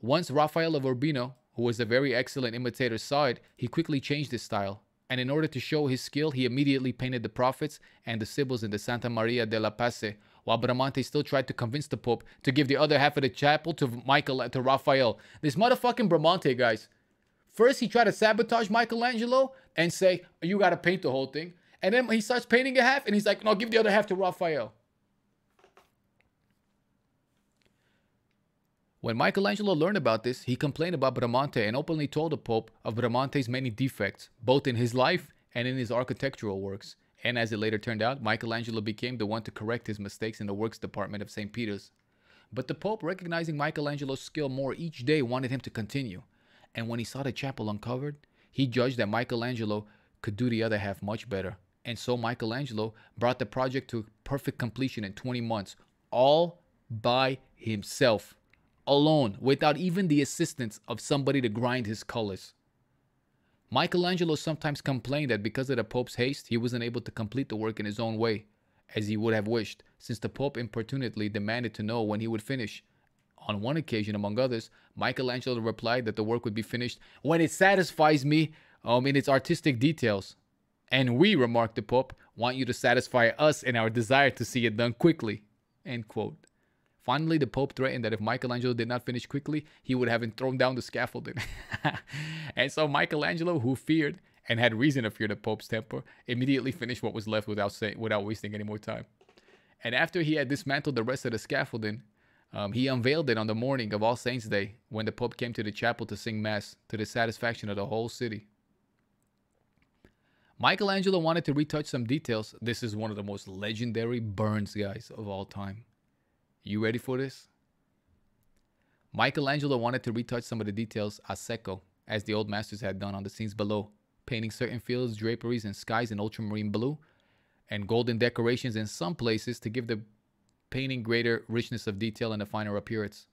Once Raphael of Urbino, who was a very excellent imitator, saw it, he quickly changed his style, and in order to show his skill, he immediately painted the prophets and the Sibyls in the Santa Maria della Pace, while Bramante still tried to convince the Pope to give the other half of the chapel to Raphael. This motherfucking Bramante, guys. First, he tried to sabotage Michelangelo and say, you got to paint the whole thing. And then he starts painting a half, and he's like, no, give the other half to Raphael. When Michelangelo learned about this, he complained about Bramante and openly told the Pope of Bramante's many defects, both in his life and in his architectural works. And as it later turned out, Michelangelo became the one to correct his mistakes in the works department of St. Peter's. But the Pope, recognizing Michelangelo's skill more each day, wanted him to continue. And when he saw the chapel uncovered, he judged that Michelangelo could do the other half much better. And so Michelangelo brought the project to perfect completion in 20 months, all by himself, alone, without even the assistance of somebody to grind his colors. Michelangelo sometimes complained that because of the Pope's haste, he wasn't able to complete the work in his own way, as he would have wished, since the Pope importunately demanded to know when he would finish. On one occasion, among others, Michelangelo replied that the work would be finished when it satisfies me in its artistic details. And we, remarked the Pope, want you to satisfy us in our desire to see it done quickly. End quote. Finally, the Pope threatened that if Michelangelo did not finish quickly, he would have him thrown down the scaffolding. And so Michelangelo, who feared and had reason to fear the Pope's temper, immediately finished what was left without wasting any more time. And after he had dismantled the rest of the scaffolding, he unveiled it on the morning of All Saints' Day when the Pope came to the chapel to sing Mass to the satisfaction of the whole city. Michelangelo wanted to retouch some details. This is one of the most legendary burns, guys, of all time. You ready for this? Michelangelo wanted to retouch some of the details a secco, as the old masters had done on the scenes below, painting certain fields, draperies, and skies in ultramarine blue, and golden decorations in some places to give the painting greater richness of detail and a finer appearance.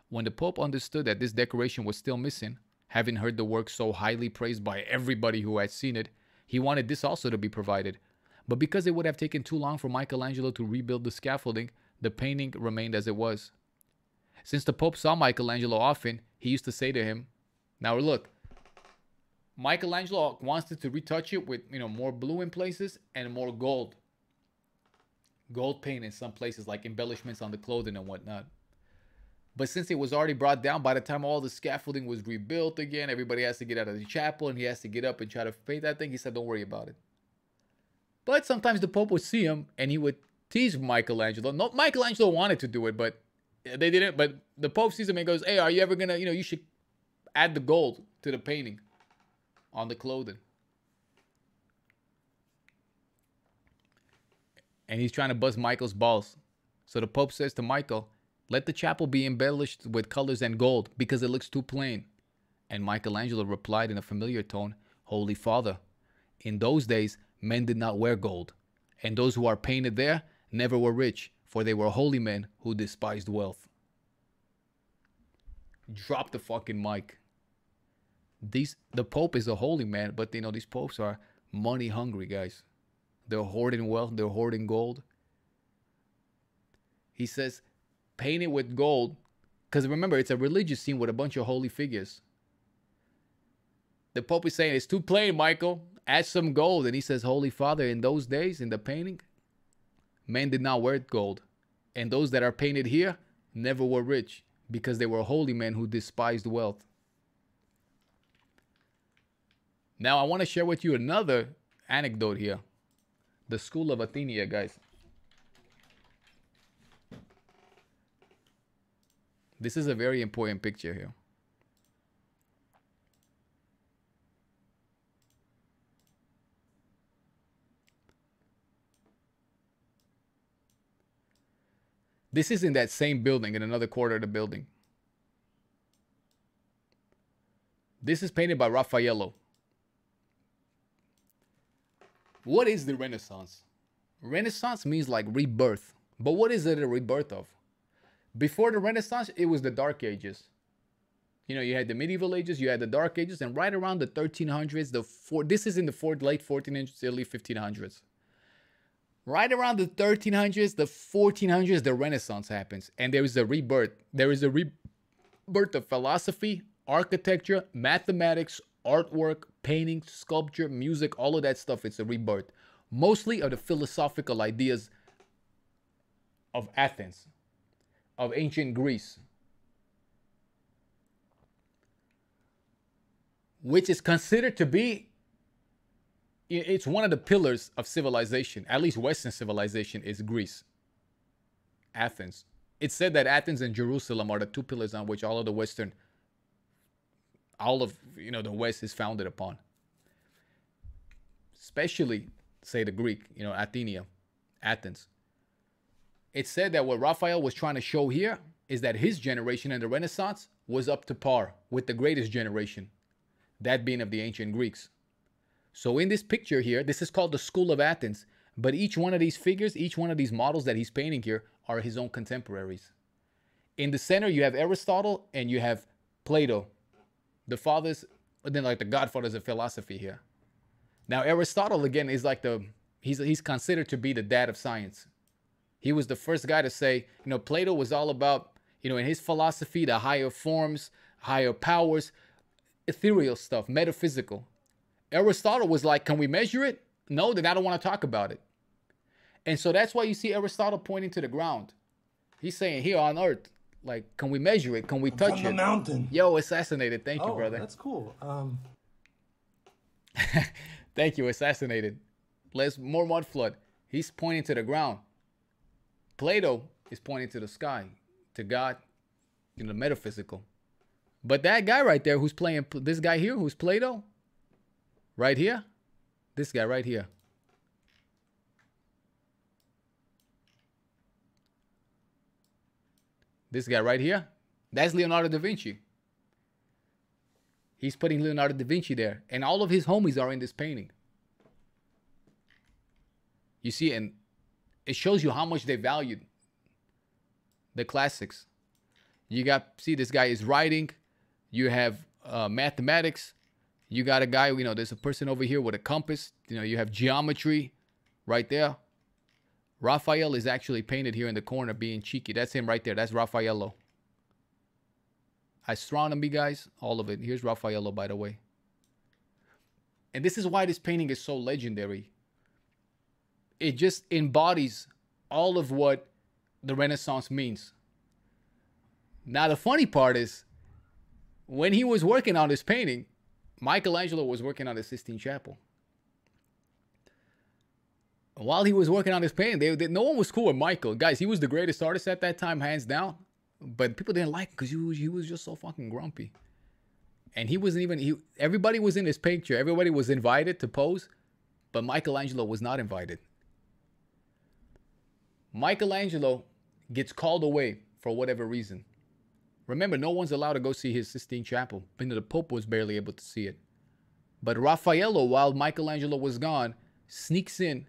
When the Pope understood that this decoration was still missing, having heard the work so highly praised by everybody who had seen it, he wanted this also to be provided. But because it would have taken too long for Michelangelo to rebuild the scaffolding, the painting remained as it was. Since the Pope saw Michelangelo often, he used to say to him, now look, Michelangelo wants to retouch it with, more blue in places and more gold. Gold paint in some places, like embellishments on the clothing and whatnot. But since it was already brought down, by the time all the scaffolding was rebuilt again, everybody has to get out of the chapel and he has to get up and try to paint that thing. He said, don't worry about it. But sometimes the Pope would see him and he would tease Michelangelo. No, Michelangelo wanted to do it, but they didn't. But the Pope sees him and goes, hey, are you ever going to, you should add the gold to the painting on the clothing. And he's trying to bust Michael's balls. So the Pope says to Michael, let the chapel be embellished with colors and gold because it looks too plain. And Michelangelo replied in a familiar tone, Holy Father, in those days men did not wear gold, and those who are painted there never were rich, for they were holy men who despised wealth. Drop the fucking mic. The Pope is a holy man, but these popes are money hungry, guys. They're hoarding wealth, they're hoarding gold. He says, paint it with gold, because remember, it's a religious scene with a bunch of holy figures. The Pope is saying, it's too plain, Michael. Add some gold. And he says, Holy Father, in those days, in the painting, men did not wear gold. And those that are painted here never were rich, because they were holy men who despised wealth. Now, I want to share with you another anecdote here. The School of Athenia, guys. This is a very important picture here. This is in that same building, in another quarter of the building. This is painted by Raffaello. What is the Renaissance? Renaissance means like rebirth. But what is it a rebirth of? Before the Renaissance, it was the Dark Ages. You had the medieval ages, you had the Dark Ages, and right around the 1300s, this is in the late 1400s, early 1500s. Right around the 1300s, the 1400s, the Renaissance happens. And there is a rebirth. There is a rebirth of philosophy, architecture, mathematics, artwork, painting, sculpture, music, all of that stuff. It's a rebirth. Mostly of the philosophical ideas of Athens, of ancient Greece, which is considered to be, it's one of the pillars of civilization, at least Western civilization, is Greece. Athens. It's said that Athens and Jerusalem are the two pillars on which all of the Western, the West is founded upon. Especially, say, the Greek, Athenia, Athens. It's said that what Raphael was trying to show here is that his generation in the Renaissance was up to par with the greatest generation, that being of the ancient Greeks. So in this picture here, this is called the School of Athens, but each one of these figures, each one of these models that he's painting here are his own contemporaries. In the center, you have Aristotle and you have Plato, the fathers, then like the godfathers of philosophy here. Now Aristotle, again, is like he's considered to be the dad of science. He was the first guy to say, Plato was all about, in his philosophy, the higher forms, higher powers, ethereal stuff, metaphysical. Aristotle was like, can we measure it? No, then I don't want to talk about it. And so that's why you see Aristotle pointing to the ground. He's saying here on earth, like, can we measure it? Can we touch it? From the mountain. Yo, assassinated. Thank you, brother. That's cool. Thank you, assassinated. Let's more mud flood. He's pointing to the ground. Plato is pointing to the sky, to God, the metaphysical. But that guy right there who's playing, this guy here who's Plato, right here, this guy right here. This guy right here, that's Leonardo da Vinci. He's putting Leonardo da Vinci there. And all of his homies are in this painting. You see, and it shows you how much they valued the classics. You got, see, this guy is writing. You have mathematics. You got a guy, there's a person over here with a compass. You have geometry right there. Raphael is actually painted here in the corner being cheeky. That's him right there. That's Raffaello. Astronomy, guys, all of it. Here's Raffaello, by the way. And this is why this painting is so legendary. It just embodies all of what the Renaissance means. Now, the funny part is, when he was working on this painting, Michelangelo was working on the Sistine Chapel. While he was working on this painting, no one was cool with Michael. Guys, he was the greatest artist at that time, hands down. But people didn't like him because he was just so fucking grumpy. And he wasn't even, everybody was in his picture. Everybody was invited to pose. But Michelangelo was not invited. Michelangelo gets called away for whatever reason. Remember, no one's allowed to go see his Sistine Chapel. The Pope was barely able to see it. But Raffaello, while Michelangelo was gone, sneaks in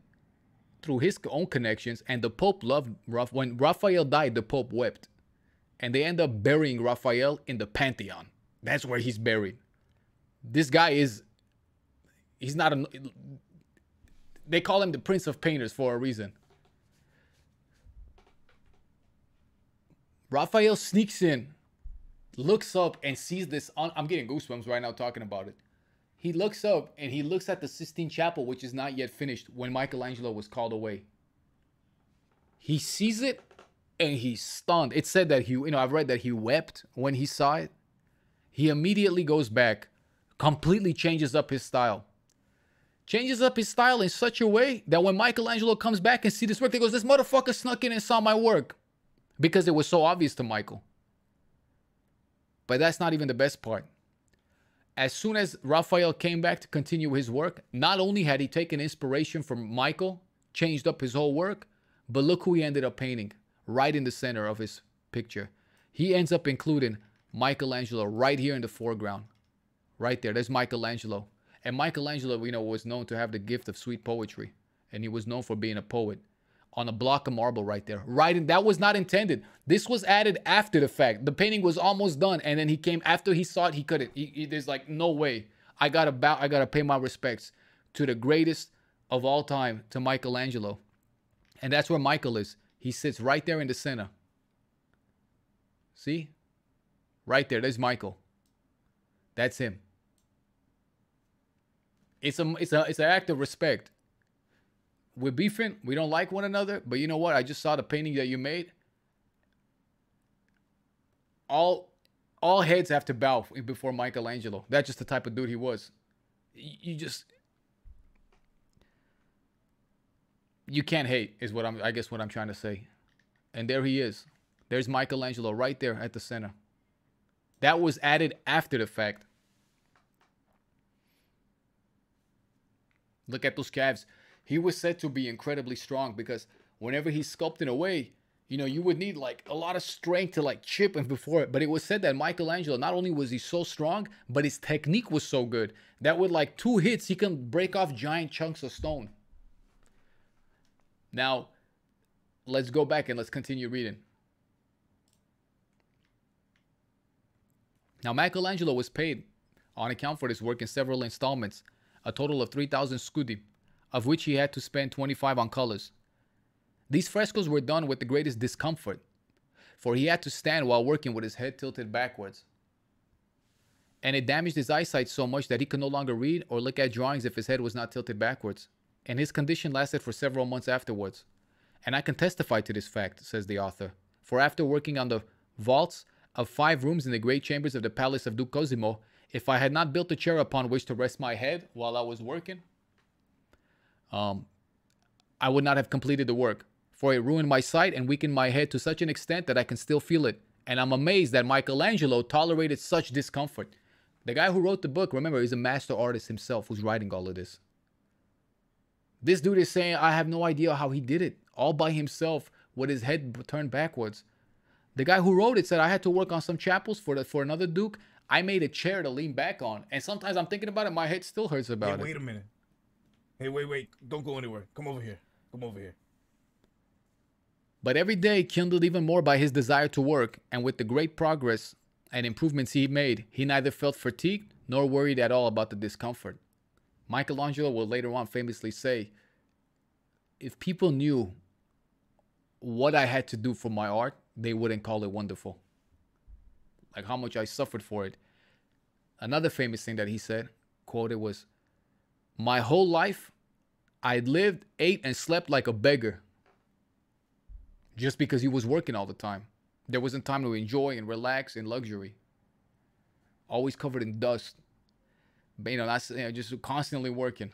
through his own connections. And the Pope loved when Raphael died, the Pope wept. And they end up burying Raphael in the Pantheon. That's where he's buried. This guy he's not they call him the Prince of Painters for a reason. Raphael sneaks in, looks up and sees this. I'm getting goosebumps right now talking about it. He looks up and he looks at the Sistine Chapel, which is not yet finished, when Michelangelo was called away. He sees it and he's stunned. It said that I've read that he wept when he saw it. He immediately goes back, completely changes up his style. Changes up his style in such a way that when Michelangelo comes back and sees this work, he goes, this motherfucker snuck in and saw my work. Because it was so obvious to Michael. But that's not even the best part. As soon as Raphael came back to continue his work, not only had he taken inspiration from Michael, changed up his whole work, but look who he ended up painting right in the center of his picture. He ends up including Michelangelo right here in the foreground. Right there, there's Michelangelo. And Michelangelo, was known to have the gift of sweet poetry. And he was known for being a poet. On a block of marble right there. That was not intended. This was added after the fact. The painting was almost done. And then he came, after he saw it, he couldn't. There's like, no way. I gotta pay my respects to the greatest of all time, to Michelangelo. And that's where Michael is. He sits right there in the center. See? Right there, there's Michael. That's him. It's an act of respect. We're beefing. We don't like one another. But you know what? I just saw the painting that you made. All heads have to bow before Michelangelo. That's just the type of dude he was. You can't hate is what I guess what I'm trying to say. And there he is. There's Michelangelo right there at the center. That was added after the fact. Look at those calves. He was said to be incredibly strong because whenever he's sculpting away, you would need like a lot of strength to like chip and before it. But it was said that Michelangelo, not only was he so strong, but his technique was so good that with like 2 hits, he can break off giant chunks of stone. Now, let's go back and let's continue reading. Now, Michelangelo was paid on account for this work in several installments, a total of 3,000 scudi, of which he had to spend 25 on colors. These frescoes were done with the greatest discomfort, for he had to stand while working with his head tilted backwards. And it damaged his eyesight so much that he could no longer read or look at drawings if his head was not tilted backwards. And his condition lasted for several months afterwards. And I can testify to this fact, says the author, for after working on the vaults of 5 rooms in the great chambers of the palace of Duke Cosimo, If I had not built a chair upon which to rest my head while I was working, I would not have completed the work, for it ruined my sight and weakened my head to such an extent that I can still feel it. And I'm amazed that Michelangelo tolerated such discomfort. The guy who wrote the book, remember, is a master artist himself who's writing all of this. This dude is saying, I have no idea how he did it, all by himself with his head turned backwards. The guy who wrote it said, I had to work on some chapels for another Duke. I made a chair to lean back on. And sometimes I'm thinking about it, my head still hurts about it. Wait a minute. Hey, wait. Don't go anywhere. Come over here. But every day kindled even more by his desire to work, and with the great progress and improvements he made, he neither felt fatigued nor worried at all about the discomfort. Michelangelo will later on famously say, if people knew what I had to do for my art, they wouldn't call it wonderful. Like how much I suffered for it. Another famous thing that he said, quoted, was, my whole life, I lived, ate, and slept like a beggar. Just because he was working all the time. There wasn't time to enjoy and relax in luxury. Always covered in dust. But, that's just constantly working.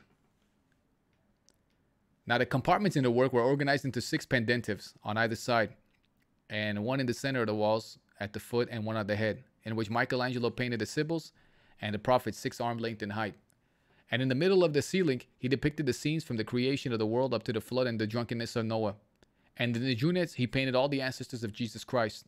Now, the compartments in the work were organized into 6 pendentives on either side, and one in the center of the walls at the foot and one at the head, in which Michelangelo painted the Sibyls and the prophets 6 arm length in height. And in the middle of the ceiling, he depicted the scenes from the creation of the world up to the flood and the drunkenness of Noah. And in the Junettes, he painted all the ancestors of Jesus Christ.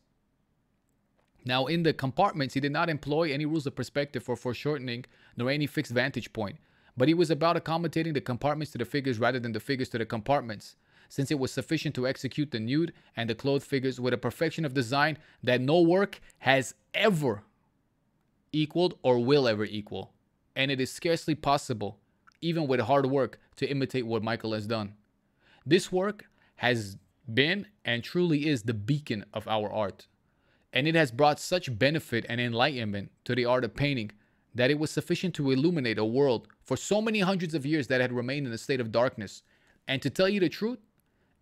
Now, in the compartments, he did not employ any rules of perspective for foreshortening, nor any fixed vantage point, but he was about accommodating the compartments to the figures rather than the figures to the compartments, since it was sufficient to execute the nude and the clothed figures with a perfection of design that no work has ever equaled or will ever equal. And it is scarcely possible, even with hard work, to imitate what Michael has done. This work has been and truly is the beacon of our art. And it has brought such benefit and enlightenment to the art of painting that it was sufficient to illuminate a world for so many hundreds of years that had remained in a state of darkness. And to tell you the truth,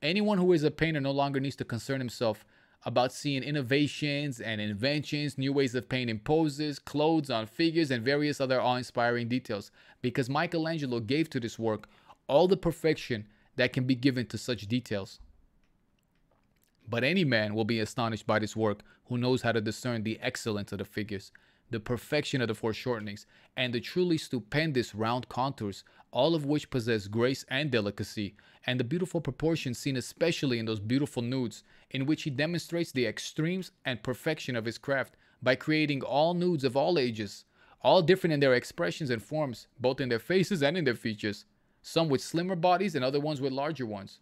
anyone who is a painter no longer needs to concern himself about seeing innovations and inventions, new ways of painting poses, clothes on figures, and various other awe-inspiring details, because Michelangelo gave to this work all the perfection that can be given to such details. But any man will be astonished by this work who knows how to discern the excellence of the figures, the perfection of the foreshortenings, and the truly stupendous round contours, all of which possess grace and delicacy, and the beautiful proportions seen especially in those beautiful nudes, in which he demonstrates the extremes and perfection of his craft by creating all nudes of all ages, all different in their expressions and forms, both in their faces and in their features, some with slimmer bodies and other ones with larger ones.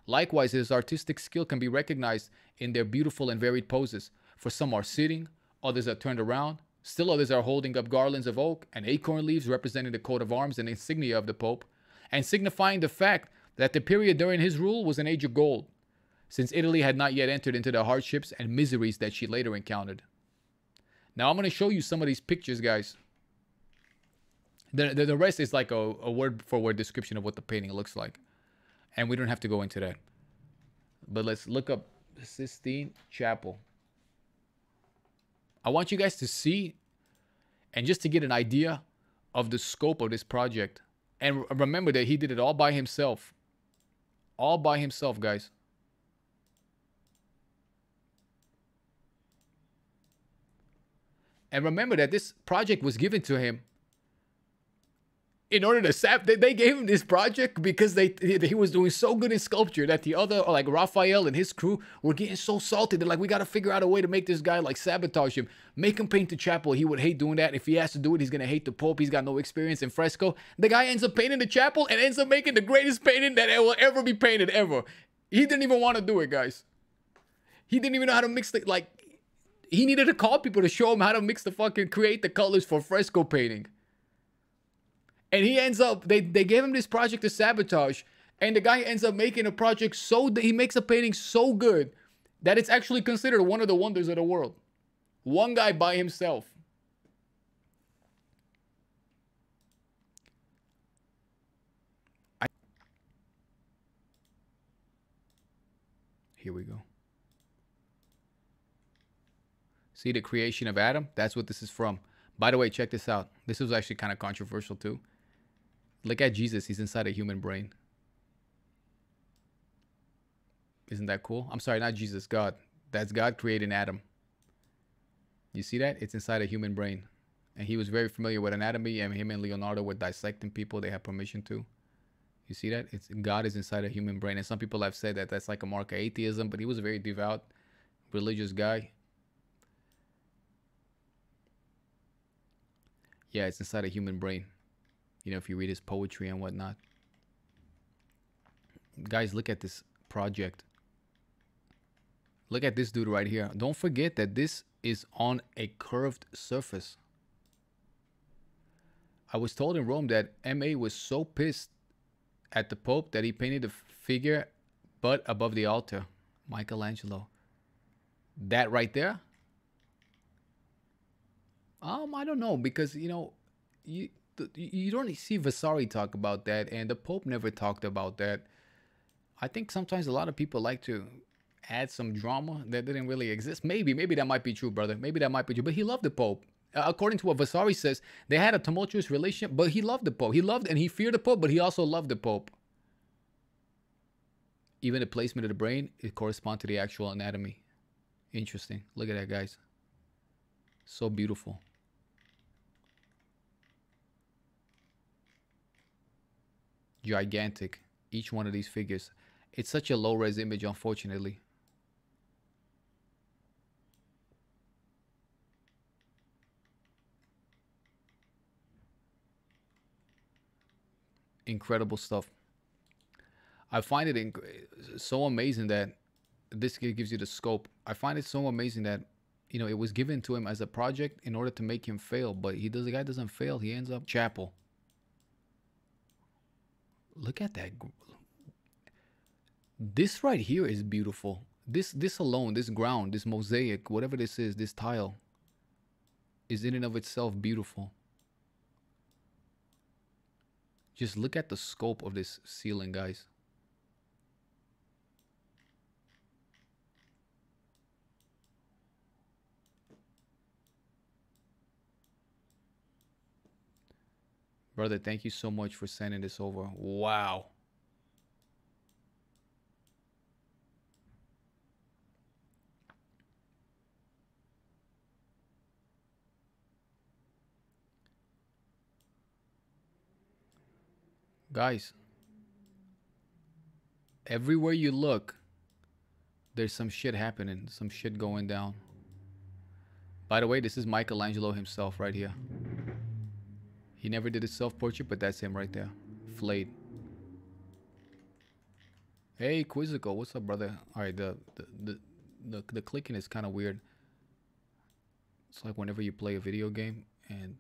Likewise, his artistic skill can be recognized in their beautiful and varied poses, for some are sitting, others are turned around, still others are holding up garlands of oak and acorn leaves representing the coat of arms and insignia of the Pope, and signifying the fact that the period during his rule was an age of gold, since Italy had not yet entered into the hardships and miseries that she later encountered. Now I'm going to show you some of these pictures, guys. The rest is like a word-for-word description of what the painting looks like. And we don't have to go into that. But let's look up Sistine Chapel. I want you guys to see, and just to get an idea of the scope of this project. And remember that he did it all by himself. All by himself, guys. And remember that this project was given to him in order to they gave him this project because he was doing so good in sculpture that the other, like Raphael and his crew, were getting so salty. They're like, we got to figure out a way to make this guy like sabotage him, make him paint the chapel. He would hate doing that. If he has to do it, he's gonna hate the Pope. He's got no experience in fresco. The guy ends up painting the chapel and ends up making the greatest painting that will ever be painted ever. He didn't even want to do it, guys. He didn't even know how to mix the, like, he needed to call people to show him how to mix the fucking, create the colors for fresco painting. And he ends up, they gave him this project to sabotage, and the guy ends up making a project he makes a painting so good that it's actually considered one of the wonders of the world. One guy by himself. Here we go. See the creation of Adam? That's what this is from. By the way, check this out. This was actually kind of controversial too. Look at Jesus. He's inside a human brain. Isn't that cool? I'm sorry, not Jesus, God. That's God creating Adam. You see that? It's inside a human brain. And he was very familiar with anatomy, and him and Leonardo were dissecting people. They had permission to. You see that? It's God is inside a human brain. And some people have said that that's like a mark of atheism, but he was a very devout, religious guy. Yeah, it's inside a human brain. You know, if you read his poetry and whatnot. Guys, look at this project. Look at this dude right here. Don't forget that this is on a curved surface. I was told in Rome that M.A. was so pissed at the Pope that he painted the figure but above the altar. Michelangelo. That right there? I don't know, because, you know, you don't see Vasari talk about that, and the Pope never talked about that. I think sometimes a lot of people like to add some drama that didn't really exist. Maybe that might be true, brother. Maybe that might be true. But he loved the Pope. According to what Vasari says, they had a tumultuous relationship, but he loved the Pope. He loved and he feared the Pope, but he also loved the Pope. Even the placement of the brain, it corresponds to the actual anatomy. Interesting. Look at that, guys. So beautiful. Gigantic. Each one of these figures. It's such a low-res image, unfortunately. Incredible stuff. I find it so amazing that this gives you the scope. I find it so amazing that, you know, it was given to him as a project in order to make him fail, but the guy doesn't fail. He ends up chapel. Look at that. This right here is beautiful. This alone, this ground, this mosaic, whatever this is, this tile, is in and of itself beautiful. Just look at the scope of this ceiling, guys. Brother, thank you so much for sending this over. Wow. Guys, everywhere you look, there's some shit happening, some shit going down. By the way, this is Michelangelo himself right here. He never did a self-portrait, but that's him right there. Flayed. Hey, Quizzical, what's up, brother? All right, the clicking is kind of weird. It's like whenever you play a video game and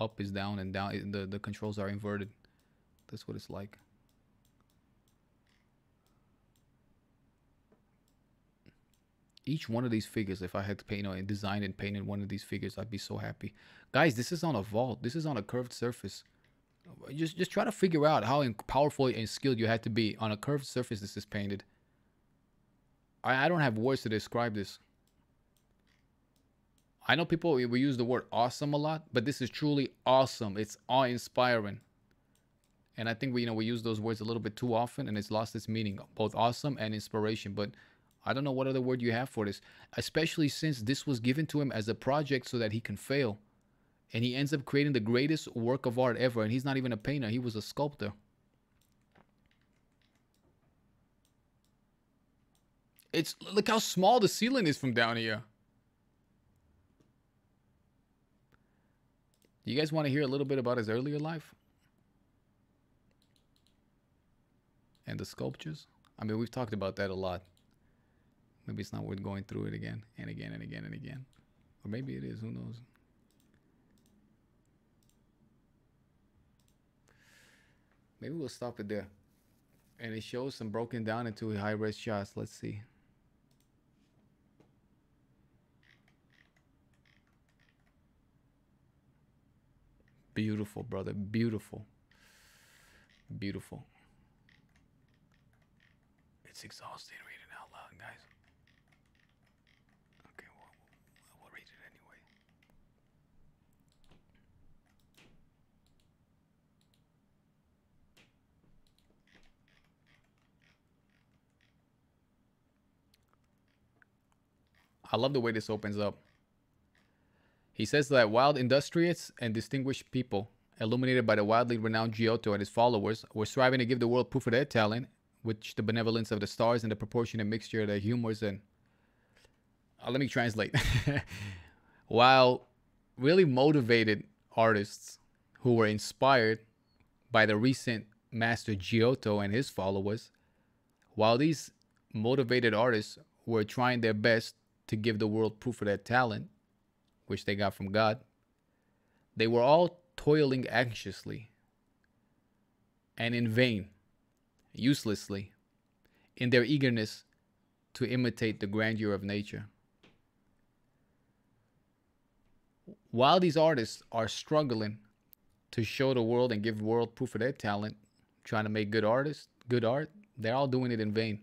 up is down and down, the controls are inverted. That's what it's like. Each one of these figures, if I had to paint, you know, and design and painted one of these figures, I'd be so happy. Guys, this is on a vault. This is on a curved surface. Just try to figure out how powerful and skilled you had to be on a curved surface this is painted. I don't have words to describe this. I know people, we use the word awesome a lot, but this is truly awesome. It's awe-inspiring. And I think we use those words a little bit too often, and it's lost its meaning, both awesome and inspiration. But I don't know what other word you have for this, especially since this was given to him as a project so that he can fail. And he ends up creating the greatest work of art ever. And he's not even a painter. He was a sculptor. Look how small the ceiling is from down here. Do you guys want to hear a little bit about his earlier life? And the sculptures? I mean, we've talked about that a lot. Maybe it's not worth going through it again and again and again and again. Or maybe it is, who knows? Maybe we'll stop it there. And it shows some broken down into high-res shots. Let's see. Beautiful, brother. Beautiful. Beautiful. It's exhausting reading out loud, guys. Okay, well, we'll read it anyway. I love the way this opens up. He says that while industrious and distinguished people, illuminated by the widely renowned Giotto and his followers, were striving to give the world proof of their talent, which the benevolence of the stars and the proportionate mixture of their humors and... let me translate. While really motivated artists who were inspired by the recent master Giotto and his followers, while these motivated artists were trying their best to give the world proof of their talent, which they got from God, they were all toiling anxiously and in vain, uselessly, in their eagerness to imitate the grandeur of nature. While these artists are struggling to show the world and give world proof of their talent, trying to make good art, they're all doing it in vain.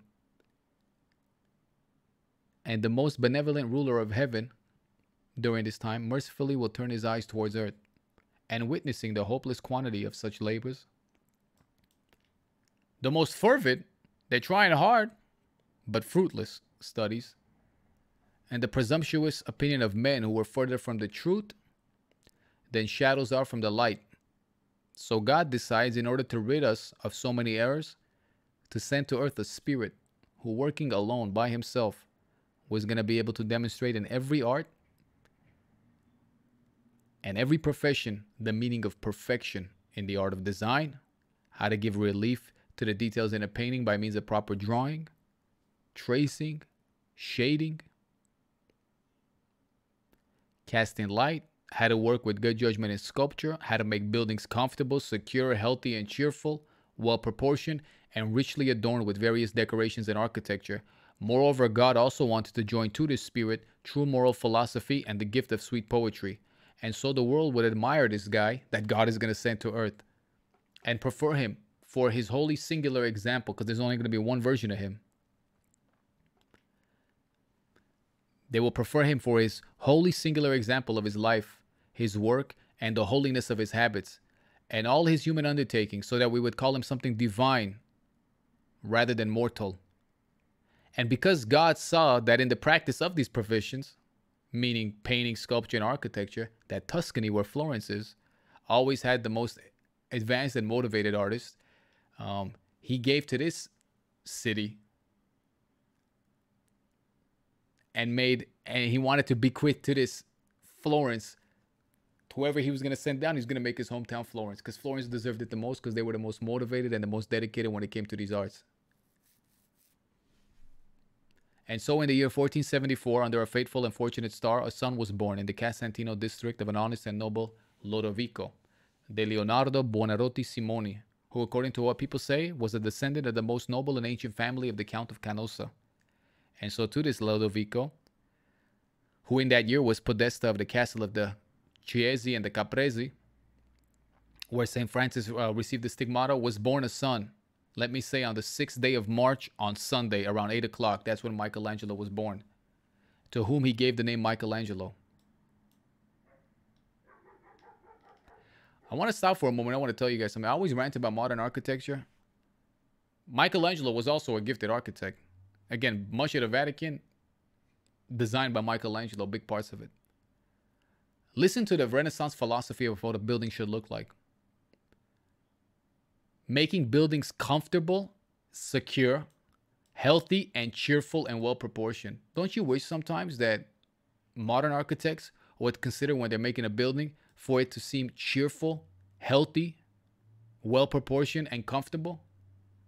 And the most benevolent ruler of heaven during this time mercifully will turn his eyes towards earth, and witnessing the hopeless quantity of such labors, the most fervent, they're trying hard, but fruitless studies, and the presumptuous opinion of men who were further from the truth than shadows are from the light. So God decides, in order to rid us of so many errors, to send to earth a spirit who, working alone by himself, was going to be able to demonstrate in every art and every profession the meaning of perfection in the art of design, how to give relief to the details in a painting by means of proper drawing, tracing, shading, casting light, how to work with good judgment in sculpture, how to make buildings comfortable, secure, healthy, and cheerful, well-proportioned, and richly adorned with various decorations and architecture. Moreover, God also wanted to join to this spirit true moral philosophy and the gift of sweet poetry. And so the world would admire this guy that God is going to send to earth and prefer him for his holy singular example, because there's only going to be one version of him. They will prefer him for his holy singular example of his life, his work, and the holiness of his habits, and all his human undertakings, so that we would call him something divine rather than mortal. And because God saw that in the practice of these professions, meaning painting, sculpture, and architecture, that Tuscany, where Florence is, always had the most advanced and motivated artists, he gave to this city and he wanted to bequeath to this Florence, whoever he was going to send down, he's going to make his hometown Florence, because Florence deserved it the most, because they were the most motivated and the most dedicated when it came to these arts. And so in the year 1474, under a fateful and fortunate star, a son was born in the Casentino district of an honest and noble Lodovico, de Leonardo Buonarroti Simoni, who, according to what people say, was a descendant of the most noble and ancient family of the Count of Canossa. And so to this Lodovico, who in that year was podesta of the castle of the Chiesi and the Caprese, where St. Francis received the stigmata, was born a son. Let me say on the 6th day of March, on Sunday, around 8 o'clock. That's when Michelangelo was born, to whom he gave the name Michelangelo. I want to stop for a moment. I want to tell you guys something. I always rant about modern architecture. Michelangelo was also a gifted architect. Again, much of the Vatican, designed by Michelangelo, big parts of it. Listen to the Renaissance philosophy of what a building should look like. Making buildings comfortable, secure, healthy, and cheerful and well-proportioned. Don't you wish sometimes that modern architects would consider, when they're making a building, for it to seem cheerful, healthy, well-proportioned, and comfortable?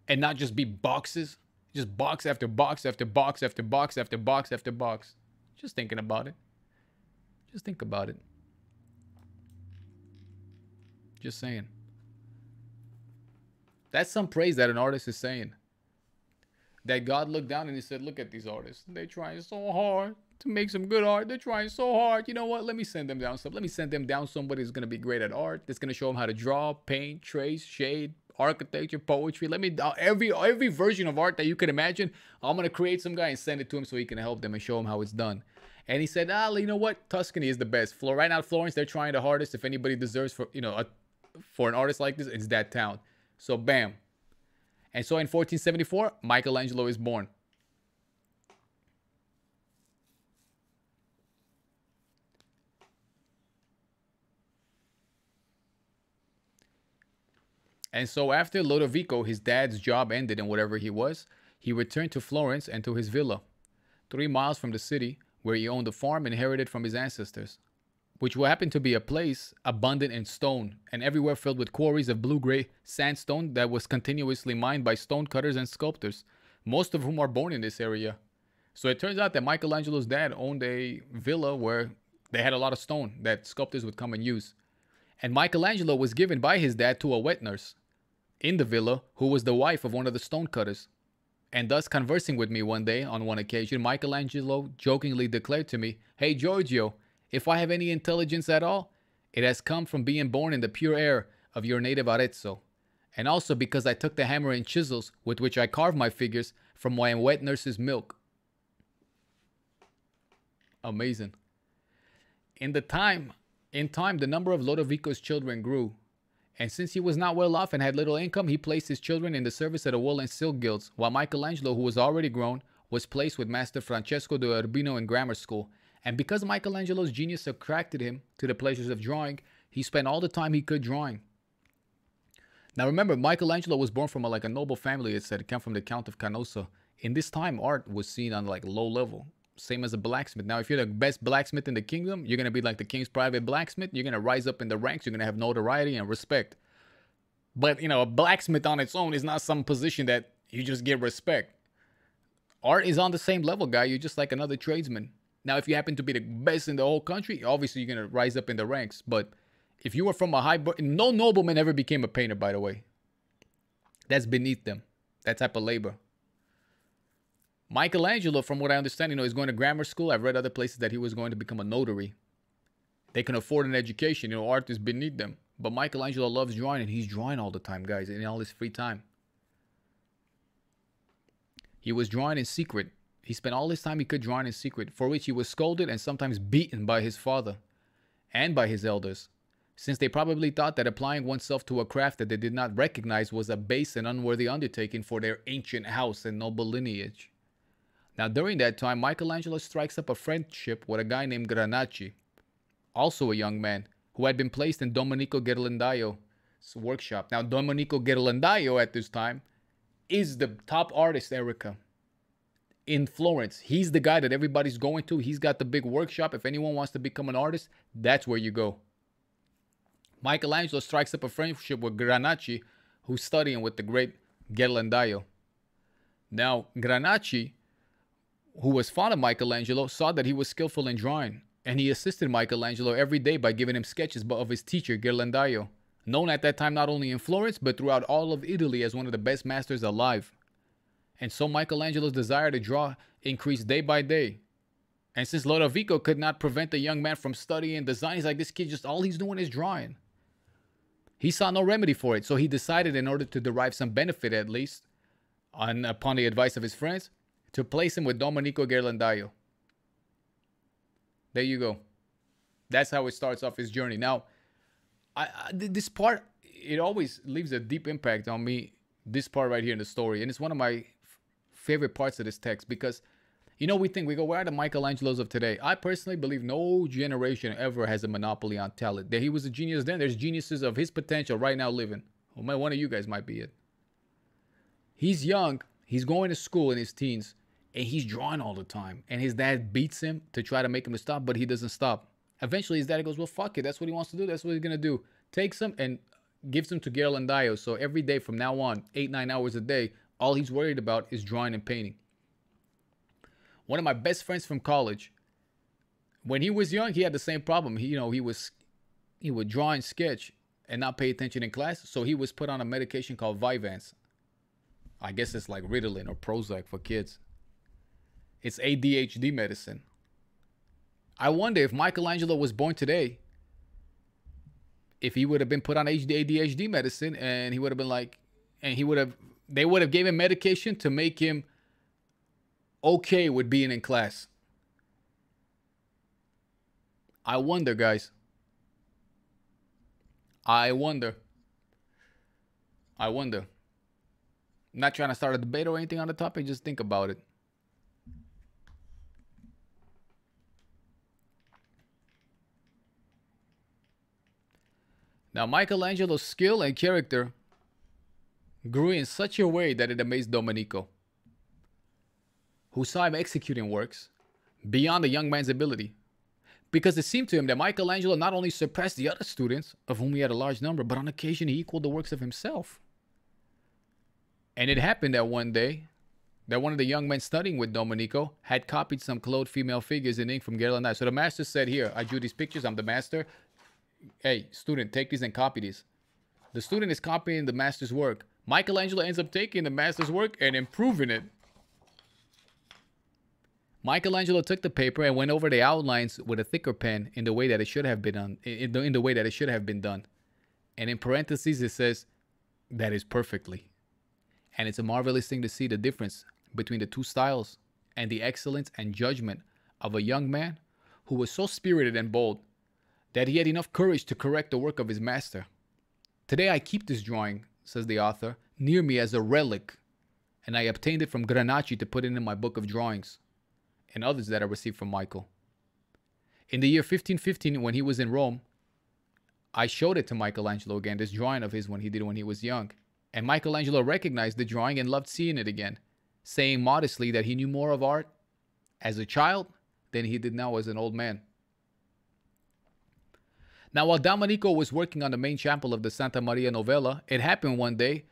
And not just be boxes? Just box after box after box after box after box after box. Just thinking about it. Just think about it. Just saying. That's some praise that an artist is saying. That God looked down and he said, look at these artists. They're trying so hard to make some good art. They're trying so hard. You know what? Let me send them down Let me send them down somebody who's going to be great at art. That's going to show them how to draw, paint, trace, shade, architecture, poetry. Let me, every version of art that you can imagine, I'm going to create some guy and send it to him so he can help them and show them how it's done. And he said, you know what? Tuscany is the best. Right now, Florence, they're trying the hardest. If anybody deserves for an artist like this, it's that town. So bam. And so in 1474, Michelangelo is born. And so after Lodovico, his dad's job ended in whatever he was, he returned to Florence and to his villa, 3 miles from the city, where he owned a farm inherited from his ancestors, which happened to be a place abundant in stone and everywhere filled with quarries of blue-gray sandstone that was continuously mined by stone cutters and sculptors, most of whom are born in this area. So it turns out that Michelangelo's dad owned a villa where they had a lot of stone that sculptors would come and use. And Michelangelo was given by his dad to a wet nurse in the villa who was the wife of one of the stone cutters. And thus, conversing with me one day on one occasion, Michelangelo jokingly declared to me, "Hey Giorgio, if I have any intelligence at all, it has come from being born in the pure air of your native Arezzo. And also because I took the hammer and chisels with which I carved my figures from my wet nurse's milk." Amazing. In time, the number of Lodovico's children grew. And since he was not well off and had little income, he placed his children in the service of the wool and silk guilds, while Michelangelo, who was already grown, was placed with Master Francesco de Urbino in grammar school. And because Michelangelo's genius attracted him to the pleasures of drawing, he spent all the time he could drawing. Now remember, Michelangelo was born from a noble family. It said it came from the Count of Canossa. In this time, art was seen on low level, same as a blacksmith. Now, if you're the best blacksmith in the kingdom, you're going to be like the king's private blacksmith. You're going to rise up in the ranks. You're going to have notoriety and respect. But, a blacksmith on its own is not some position that you just get respect. Art is on the same level, guy. You're just like another tradesman. Now, if you happen to be the best in the whole country, obviously you're going to rise up in the ranks. But if you were from a no nobleman ever became a painter, by the way. That's beneath them. That type of labor. Michelangelo, from what I understand, is going to grammar school. I've read other places that he was going to become a notary. They can afford an education. Art is beneath them. But Michelangelo loves drawing, and he's drawing all the time, guys, in all his free time. He was drawing in secret. He spent all his time he could drawing in secret, for which he was scolded and sometimes beaten by his father and by his elders, since they probably thought that applying oneself to a craft that they did not recognize was a base and unworthy undertaking for their ancient house and noble lineage. Now, during that time, Michelangelo strikes up a friendship with a guy named Granacci, also a young man, who had been placed in Domenico Ghirlandaio's workshop. Now, Domenico Ghirlandaio at this time is the top artist, Erica, in Florence. He's the guy that everybody's going to. He's got the big workshop. If anyone wants to become an artist, that's where you go. Michelangelo strikes up a friendship with Granacci, who's studying with the great Ghirlandaio. Now, Granacci, who was fond of Michelangelo, saw that he was skillful in drawing, and he assisted Michelangelo every day by giving him sketches of his teacher, Ghirlandaio, known at that time not only in Florence, but throughout all of Italy as one of the best masters alive. And so Michelangelo's desire to draw increased day by day. And since Lodovico could not prevent the young man from studying design, he's like, this kid, just all he's doing is drawing. He saw no remedy for it, so he decided, in order to derive some benefit at least, upon the advice of his friends, to place him with Domenico Ghirlandaio. There you go. That's how it starts off his journey. Now, this part, it always leaves a deep impact on me, this part right here in the story. And it's one of my favorite parts of this text because, we go, where are the Michelangelos of today? I personally believe no generation ever has a monopoly on talent. That he was a genius then. There's geniuses of his potential right now living. Well, one of you guys might be it. He's young. He's going to school in his teens. And he's drawing all the time. And his dad beats him to try to make him to stop, but he doesn't stop. Eventually, his dad goes, well, fuck it. That's what he wants to do. That's what he's going to do. Takes him and gives him to Ghirlandaio. So every day from now on, 8-9 hours a day, all he's worried about is drawing and painting. One of my best friends from college, when he was young, he had the same problem. He would draw and sketch and not pay attention in class. So he was put on a medication called Vyvanse. I guess it's like Ritalin or Prozac for kids. It's ADHD medicine. I wonder if Michelangelo was born today, if he would have been put on ADHD medicine, and he would have been like, they would have given him medication to make him okay with being in class. I wonder, guys. I wonder. I'm not trying to start a debate or anything on the topic. Just think about it. Now, Michelangelo's skill and character grew in such a way that it amazed Domenico, who saw him executing works beyond the young man's ability. Because it seemed to him that Michelangelo not only surpassed the other students, of whom he had a large number, but on occasion he equaled the works of himself. And it happened that one day, that one of the young men studying with Domenico had copied some clothed female figures in ink from Ghirlandaio. So the master said, here, I drew these pictures, I'm the master. Hey, student, take these and copy these. The student is copying the master's work. Michelangelo ends up taking the master's work and improving it. Michelangelo took the paper and went over the outlines with a thicker pen in the way that it should have been done. In the way that it should have been done. And in parentheses it says, that is perfectly. And it's a marvelous thing to see the difference between the two styles and the excellence and judgment of a young man who was so spirited and bold that he had enough courage to correct the work of his master. Today I keep this drawing, says the author, near me as a relic, and I obtained it from Granacci to put it in my book of drawings, and others that I received from Michael. In the year 1515, when he was in Rome, I showed it to Michelangelo again, this drawing of his when he was young. And Michelangelo recognized the drawing and loved seeing it again, saying modestly that he knew more of art as a child than he did now as an old man. Now, while Domenico was working on the main chapel of the Santa Maria Novella, it happened one day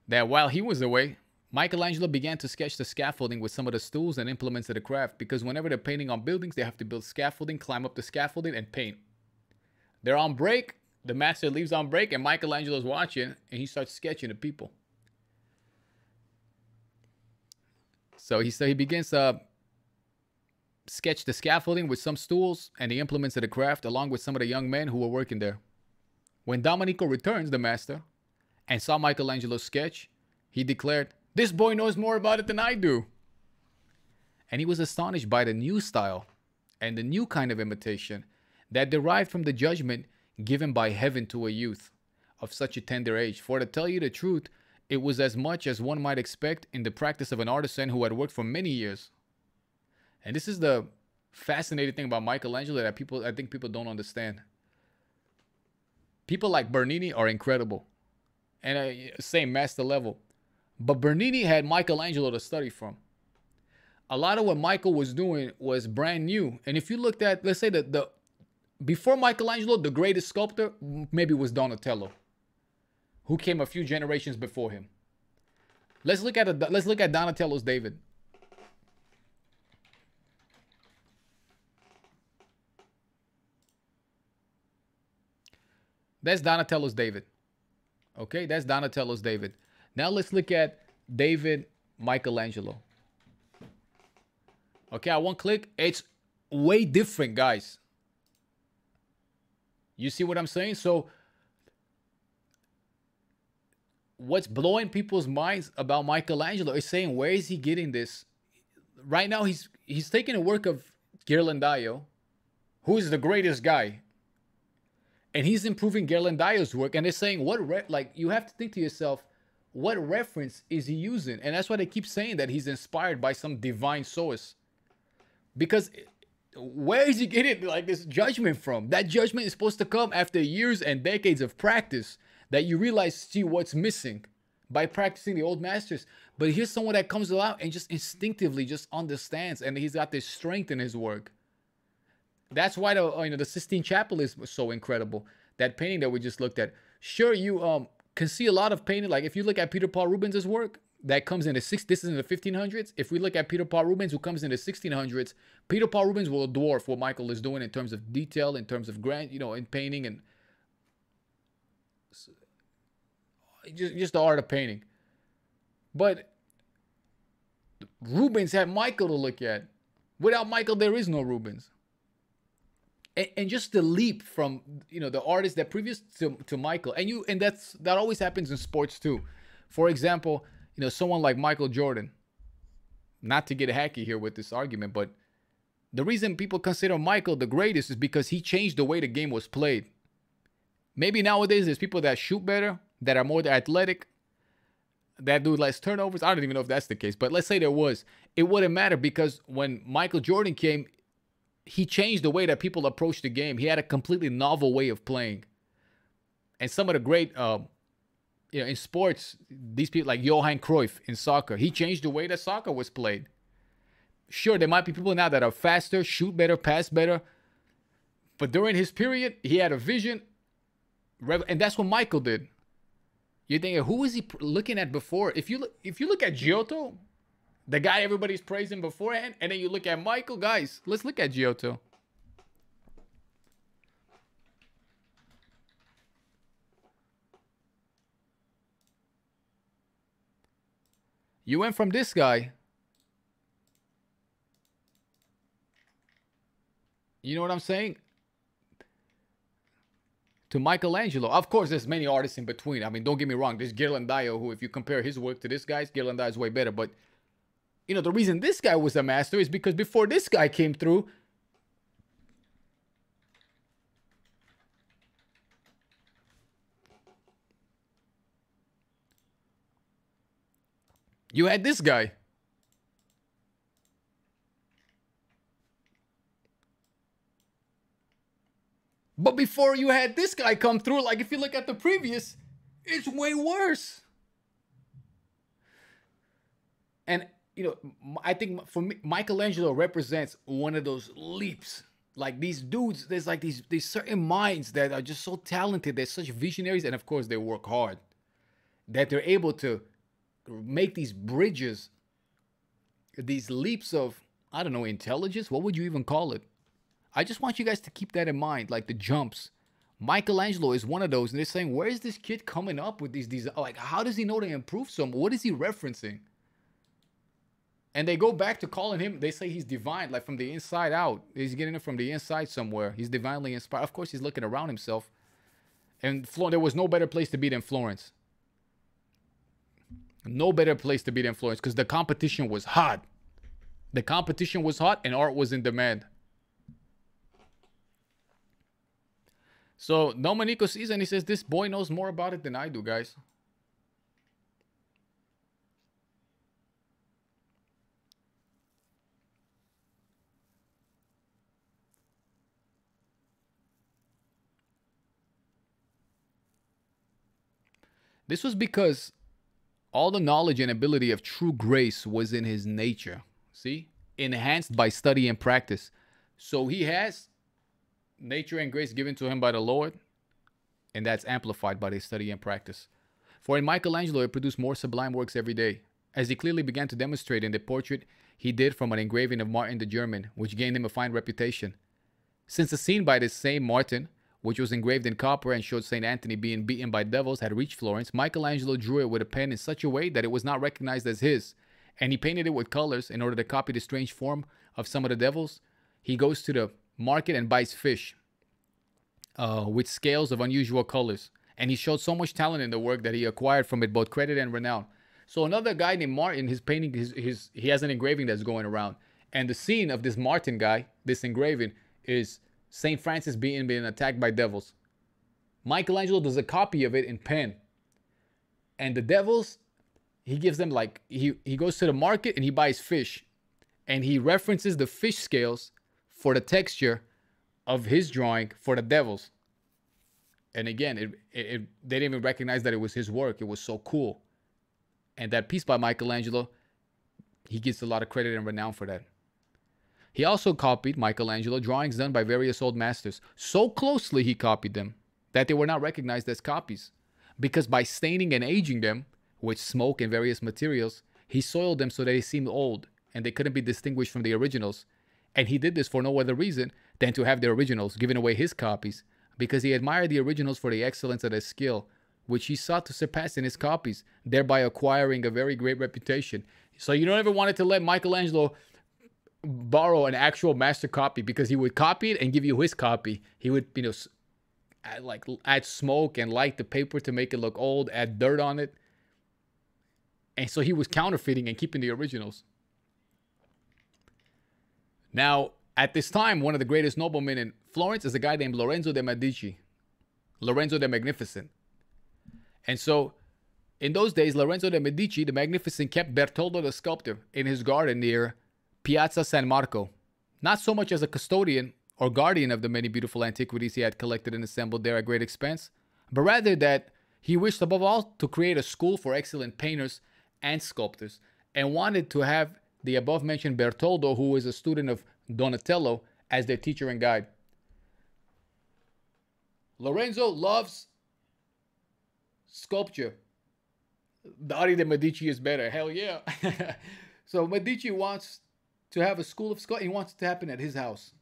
that while he was away, Michelangelo began to sketch the scaffolding with some of the stools and implements of the craft, because whenever they're painting on buildings, they have to build scaffolding, climb up the scaffolding, and paint. They're on break, the master leaves on break, and Michelangelo's watching, and he starts sketching the people. So he begins to sketch the scaffolding with some stools and the implements of the craft, along with some of the young men who were working there. When Domenico returns, the master, and saw Michelangelo's sketch, he declared, "This boy knows more about it than I do." And he was astonished by the new style and the new kind of imitation that derived from the judgment given by heaven to a youth of such a tender age. For to tell you the truth, it was as much as one might expect in the practice of an artisan who had worked for many years. And this is the fascinating thing about Michelangelo that I think people don't understand. People like Bernini are incredible, and same master level. But Bernini had Michelangelo to study from. A lot of what Michael was doing was brand new. And if you looked at, let's say the before Michelangelo, the greatest sculptor maybe was Donatello, who came a few generations before him. Let's look at Donatello's David. That's Donatello's David. Okay, that's Donatello's David. Now let's look at David Michelangelo. Okay, I one click. It's way different, guys. You see what I'm saying? So what's blowing people's minds about Michelangelo is saying, where is he getting this? Right now, he's taking a work of Ghirlandaio, who is the greatest guy. And he's improving Ghirlandaio's work. And they're saying, you have to think to yourself, what reference is he using? And that's why they keep saying that he's inspired by some divine source. Because where is he getting like this judgment from? That judgment is supposed to come after years and decades of practice, that you realize, see what's missing by practicing the old masters. But here's someone that comes out and just instinctively just understands, and he's got this strength in his work. That's why the Sistine Chapel is so incredible. That painting that we just looked at. Sure, you can see a lot of painting. Like if you look at Peter Paul Rubens' work, that comes in this is in the 1500s. If we look at Peter Paul Rubens, who comes in the 1600s, Peter Paul Rubens will dwarf what Michael is doing in terms of detail, in terms of in painting, and just the art of painting. But Rubens had Michael to look at. Without Michael, there is no Rubens. And just the leap from the artist that previous to Michael, and that always happens in sports too. For example, someone like Michael Jordan. Not to get hacky here with this argument, but the reason people consider Michael the greatest is because he changed the way the game was played. Maybe nowadays there's people that shoot better, that are more athletic, that do less turnovers. I don't even know if that's the case, but let's say there was. It wouldn't matter, because when Michael Jordan came, he changed the way that people approach the game. He had a completely novel way of playing. And some of the great in sports, these people like Johan Cruyff in soccer, he changed the way that soccer was played. Sure, there might be people now that are faster, shoot better, pass better. But during his period, he had a vision. And that's what Michael did. You're thinking, who was he looking at before? If you look at Giotto, the guy everybody's praising beforehand, and then you look at Michael, guys, let's look at Giotto. You went from this guy. You know what I'm saying? To Michelangelo. Of course, there's many artists in between. I mean, don't get me wrong. There's Ghirlandaio, who, if you compare his work to this guy's, Ghirlandaio is way better. But, you know, the reason this guy was a master is because before this guy came through, you had this guy. But before you had this guy come through, like if you look at the previous, it's way worse. And, you know, I think for me, Michelangelo represents one of those leaps. Like these dudes, there's like these certain minds that are just so talented. They're such visionaries. And of course, they work hard. That they're able to make these bridges, these leaps of, I don't know, intelligence. What would you even call it? I just want you guys to keep that in mind, like the jumps. Michelangelo is one of those, and they're saying, where is this kid coming up with these like, how does he know to improve some? What is he referencing? And they go back to calling him, they say he's divine, like from the inside out. He's getting it from the inside somewhere. He's divinely inspired. Of course, he's looking around himself. And there was no better place to be than Florence. No better place to be than Florence, because the competition was hot. The competition was hot, and art was in demand. So Domenico sees and he says, this boy knows more about it than I do, guys. This was because all the knowledge and ability of true grace was in his nature. See? Enhanced by study and practice. So he has nature and grace given to him by the Lord, and that's amplified by his study and practice. For in Michelangelo, he produced more sublime works every day, as he clearly began to demonstrate in the portrait he did from an engraving of Martin the German, which gained him a fine reputation. Since the scene by this same Martin, which was engraved in copper and showed St. Anthony being beaten by devils, had reached Florence, Michelangelo drew it with a pen in such a way that it was not recognized as his, and he painted it with colors in order to copy the strange form of some of the devils. He goes to the market and buys fish with scales of unusual colors. And he showed so much talent in the work that he acquired from it both credit and renown. So another guy named Martin, his painting, he has an engraving that's going around. And the scene of this Martin guy, this engraving, is St. Francis being attacked by devils. Michelangelo does a copy of it in pen. And the devils, he gives them like, he goes to the market and he buys fish. And he references the fish scales for the texture of his drawing for the devils. And again, they didn't even recognize that it was his work. It was so cool. And that piece by Michelangelo, he gets a lot of credit and renown for that. He also copied, Michelangelo, drawings done by various old masters. So closely he copied them that they were not recognized as copies. Because by staining and aging them with smoke and various materials, he soiled them so that they seemed old and they couldn't be distinguished from the originals. And he did this for no other reason than to have the originals, giving away his copies, because he admired the originals for the excellence of their skill, which he sought to surpass in his copies, thereby acquiring a very great reputation. So you don't ever want to let Michelangelo borrow an actual master copy, because he would copy it and give you his copy. He would, you know, add smoke and light the paper to make it look old, add dirt on it. And so he was counterfeiting and keeping the originals. Now, at this time, one of the greatest noblemen in Florence is a guy named Lorenzo de' Medici. Lorenzo the Magnificent. And so, in those days, Lorenzo de' Medici, the Magnificent, kept Bertoldo the sculptor in his garden near Piazza San Marco. Not so much as a custodian or guardian of the many beautiful antiquities he had collected and assembled there at great expense, but rather that He wished above all to create a school for excellent painters and sculptors, and wanted to have the above mentioned Bertoldo, who was a student of Donatello, as their teacher and guide. Lorenzo loves sculpture. Dari de Medici is better. Hell yeah. So Medici wants to have a school of sculpture. He wants it to happen at his house.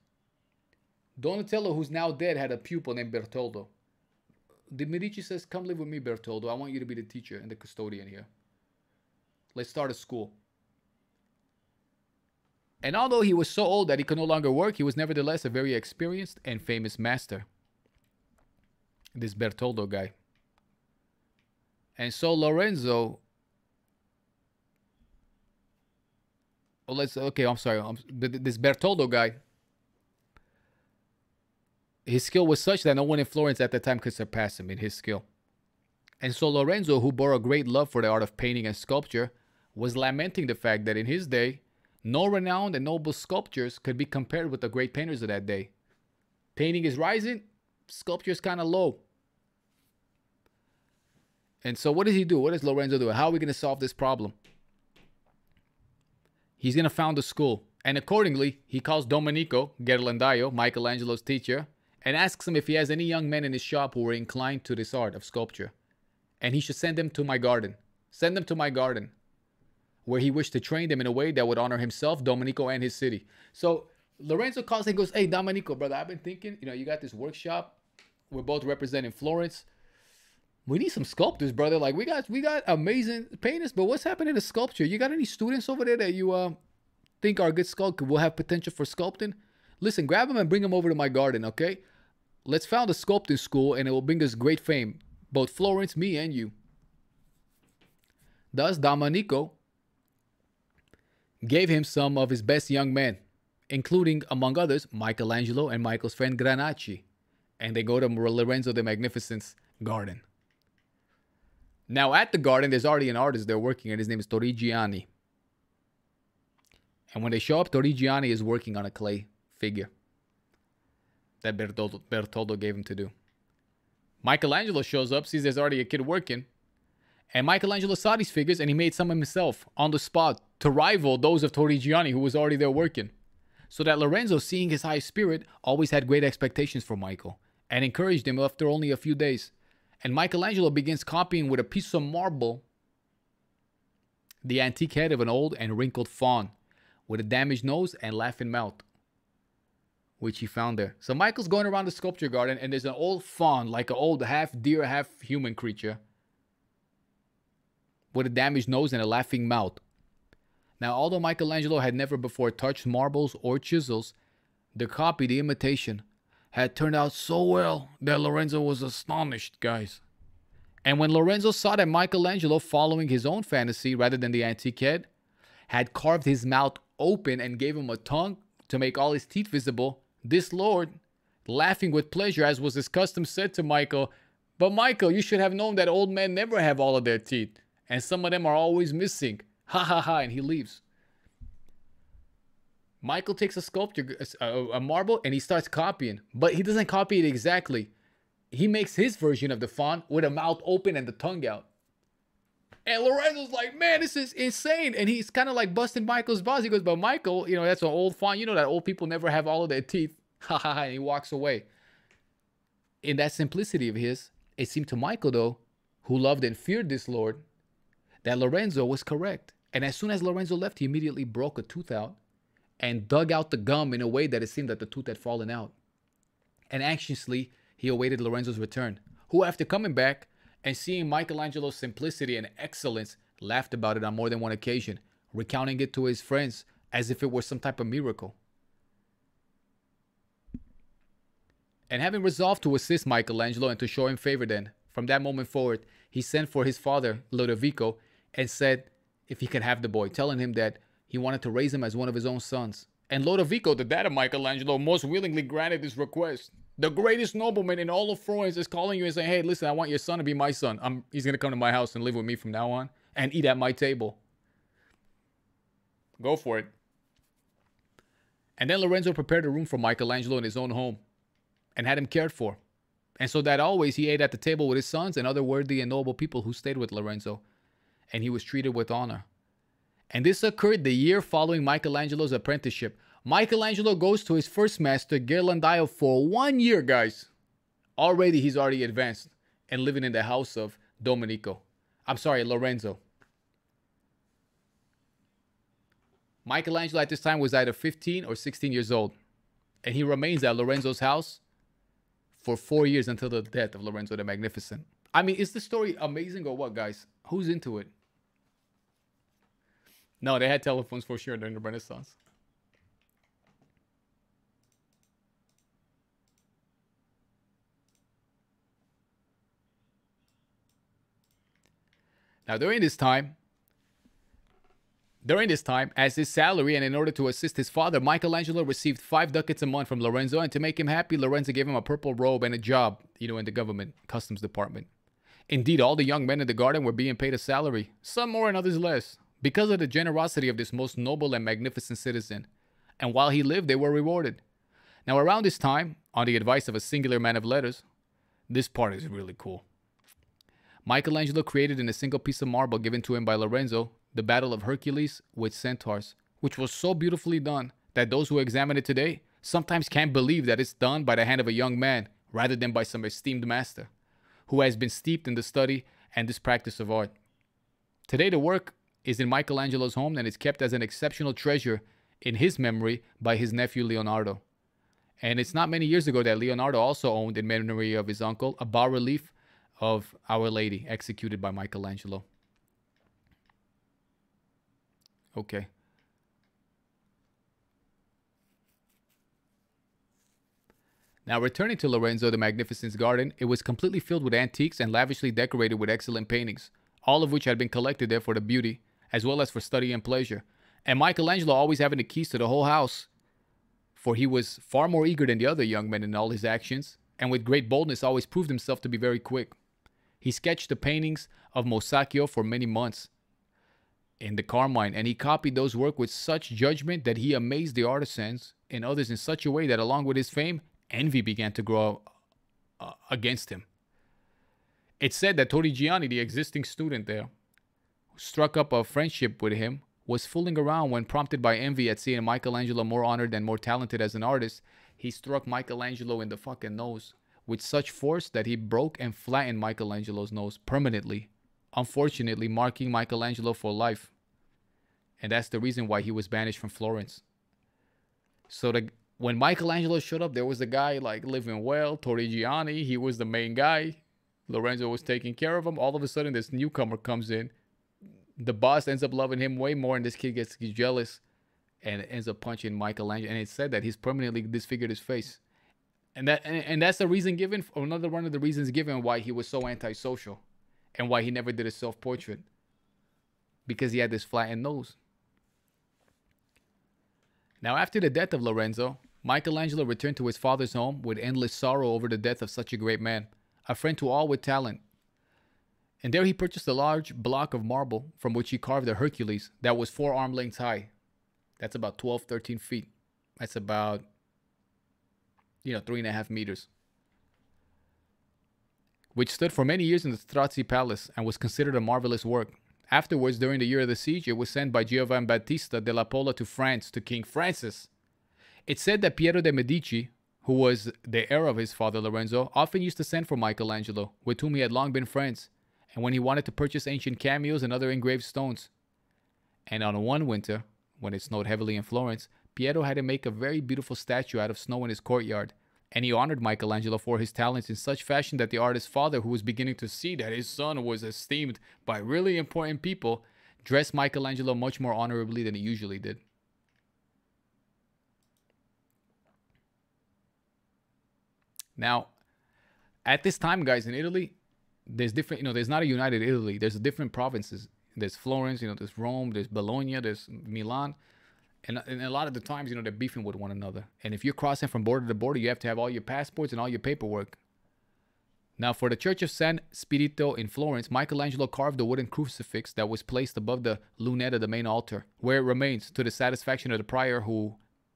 Donatello, who's now dead, had a pupil named Bertoldo. The Medici says, come live with me, Bertoldo. I want you to be the teacher and the custodian here. Let's start a school. And although he was so old that he could no longer work, he was nevertheless a very experienced and famous master. This Bertoldo guy. And so Lorenzo... This Bertoldo guy, his skill was such that no one in Florence at the time could surpass him in his skill. And so Lorenzo, who bore a great love for the art of painting and sculpture, was lamenting the fact that in his day, no renowned and noble sculptures could be compared with the great painters of that day. Painting is rising, sculpture is kind of low. And so what does he do? What does Lorenzo do? How are we going to solve this problem? He's going to found a school. And accordingly, he calls Domenico Ghirlandaio, Michelangelo's teacher, and asks him if he has any young men in his shop who are inclined to this art of sculpture. And he should send them to my garden. Send them to my garden, where he wished to train them in a way that would honor himself, Domenico, and his city. So Lorenzo calls and goes, hey, Domenico, brother, I've been thinking, you got this workshop. We're both representing Florence. We need some sculptors, brother. Like, we got amazing painters, but what's happening to sculpture? You got any students over there that you think are good sculptors, will have potential for sculpting? Listen, grab them and bring them over to my garden, okay? Let's found a sculpting school, and it will bring us great fame. Both Florence, me, and you. Thus, Domenico gave him some of his best young men, including, among others, Michelangelo and Michael's friend Granacci. And they go to Lorenzo the Magnificent's garden. Now, at the garden, there's already an artist there working, and his name is Torrigiani. And when they show up, Torrigiani is working on a clay figure that Bertoldo gave him to do. Michelangelo shows up, sees there's already a kid working, and Michelangelo saw these figures, and he made some himself on the spot to rival those of Torrigiani, who was already there working. So that Lorenzo, seeing his high spirit, always had great expectations for Michael, and encouraged him after only a few days. And Michelangelo begins copying with a piece of marble the antique head of an old and wrinkled faun with a damaged nose and laughing mouth, which he found there. So Michael's going around the sculpture garden, and there's an old faun, like an old half deer, half human creature, with a damaged nose and a laughing mouth. Now, although Michelangelo had never before touched marbles or chisels, the copy, the imitation, had turned out so well that Lorenzo was astonished, guys. And when Lorenzo saw that Michelangelo, following his own fantasy rather than the antique head, had carved his mouth open and gave him a tongue to make all his teeth visible, this lord, laughing with pleasure, as was his custom, said to Michael, "But Michael, you should have known that old men never have all of their teeth, and some of them are always missing. Ha ha ha," and he leaves. Michael takes a sculpture, a marble, and he starts copying. But he doesn't copy it exactly. He makes his version of the faun with a mouth open and the tongue out. And Lorenzo's like, man, this is insane. And he's kind of like busting Michael's balls. He goes, but Michael, that's an old faun. You know that old people never have all of their teeth. Ha ha ha. And he walks away. In that simplicity of his, it seemed to Michael, though, who loved and feared this lord, that Lorenzo was correct. And as soon as Lorenzo left, he immediately broke a tooth out and dug out the gum in a way that it seemed that the tooth had fallen out. And anxiously, he awaited Lorenzo's return, who, after coming back and seeing Michelangelo's simplicity and excellence, laughed about it on more than one occasion, recounting it to his friends as if it were some type of miracle. And having resolved to assist Michelangelo and to show him favor then, from that moment forward, he sent for his father, Lodovico, and said if he could have the boy, telling him that he wanted to raise him as one of his own sons. And Lodovico, the dad of Michelangelo, most willingly granted this request. The greatest nobleman in all of Florence is calling you and saying, hey, listen, I want your son to be my son. He's going to come to my house and live with me from now on and eat at my table. Go for it. And then Lorenzo prepared a room for Michelangelo in his own home and had him cared for And so that always he ate at the table with his sons and other worthy and noble people who stayed with Lorenzo, and he was treated with honor. And this occurred the year following Michelangelo's apprenticeship. Michelangelo goes to his first master, Ghirlandaio, for 1 year, guys. He's already advanced and living in the house of Lorenzo. Michelangelo at this time was either 15 or 16 years old, and he remains at Lorenzo's house for 4 years until the death of Lorenzo the Magnificent. I mean, is the story amazing or what, guys? Who's into it? No, they had telephones for sure during the Renaissance. Now, during this time, as his salary and in order to assist his father, Michelangelo received 5 ducats a month from Lorenzo, and to make him happy, Lorenzo gave him a purple robe and a job, in the government customs department. Indeed, all the young men in the garden were being paid a salary, some more and others less, because of the generosity of this most noble and magnificent citizen. And while he lived, they were rewarded. Now, around this time, on the advice of a singular man of letters, this part is really cool. Michelangelo created in a single piece of marble given to him by Lorenzo the Battle of Hercules with centaurs, which was so beautifully done that those who examine it today sometimes can't believe that it's done by the hand of a young man rather than by some esteemed master who has been steeped in the study and this practice of art. Today, the work is in Michelangelo's home and is kept as an exceptional treasure in his memory by his nephew Leonardo. And it's not many years ago that Leonardo also owned, in memory of his uncle, a bas-relief of Our Lady executed by Michelangelo. Okay. Now, returning to Lorenzo the Magnificent's garden, it was completely filled with antiques and lavishly decorated with excellent paintings, all of which had been collected there for the beauty, as well as for study and pleasure. And Michelangelo always having the keys to the whole house, for he was far more eager than the other young men in all his actions, and with great boldness always proved himself to be very quick. He sketched the paintings of Masaccio for many months in the Carmine, and he copied those work with such judgment that he amazed the artisans and others in such a way that along with his fame, envy began to grow against him. It's said that Torrigiani, the existing student there, who struck up a friendship with him, was fooling around when prompted by envy at seeing Michelangelo more honored and more talented as an artist. He struck Michelangelo in the fucking nose with such force that he broke and flattened Michelangelo's nose permanently, unfortunately marking Michelangelo for life. And that's the reason why he was banished from Florence. So when Michelangelo showed up, there was a guy like living well, Torrigiani, he was the main guy. Lorenzo was taking care of him. All of a sudden, this newcomer comes in. The boss ends up loving him way more, and this kid gets jealous and ends up punching Michelangelo. And it's said that he's permanently disfigured his face. And that's the reason given, or another one of the reasons given why he was so antisocial and why he never did a self-portrait. Because he had this flattened nose. Now, after the death of Lorenzo, Michelangelo returned to his father's home with endless sorrow over the death of such a great man, a friend to all with talent. And there he purchased a large block of marble from which he carved a Hercules that was 4 arm lengths high. That's about 12, 13 feet. That's about, 3.5 meters. Which stood for many years in the Strozzi Palace and was considered a marvelous work. Afterwards, during the year of the siege, it was sent by Giovan Battista della Polla to France, to King Francis. It's said that Piero de' Medici, who was the heir of his father Lorenzo, often used to send for Michelangelo, with whom he had long been friends, and when he wanted to purchase ancient cameos and other engraved stones. And on one winter, when it snowed heavily in Florence, Piero had to make a very beautiful statue out of snow in his courtyard, and he honored Michelangelo for his talents in such fashion that the artist's father, who was beginning to see that his son was esteemed by really important people, dressed Michelangelo much more honorably than he usually did. Now, at this time, guys, in Italy, there's different, there's not a united Italy. There's different provinces. There's Florence, there's Rome, there's Bologna, there's Milan. And a lot of the times, they're beefing with one another. And if you're crossing from border to border, you have to have all your passports and all your paperwork. Now, for the Church of San Spirito in Florence, Michelangelo carved a wooden crucifix that was placed above the lunette of the main altar, where it remains to the satisfaction of the prior who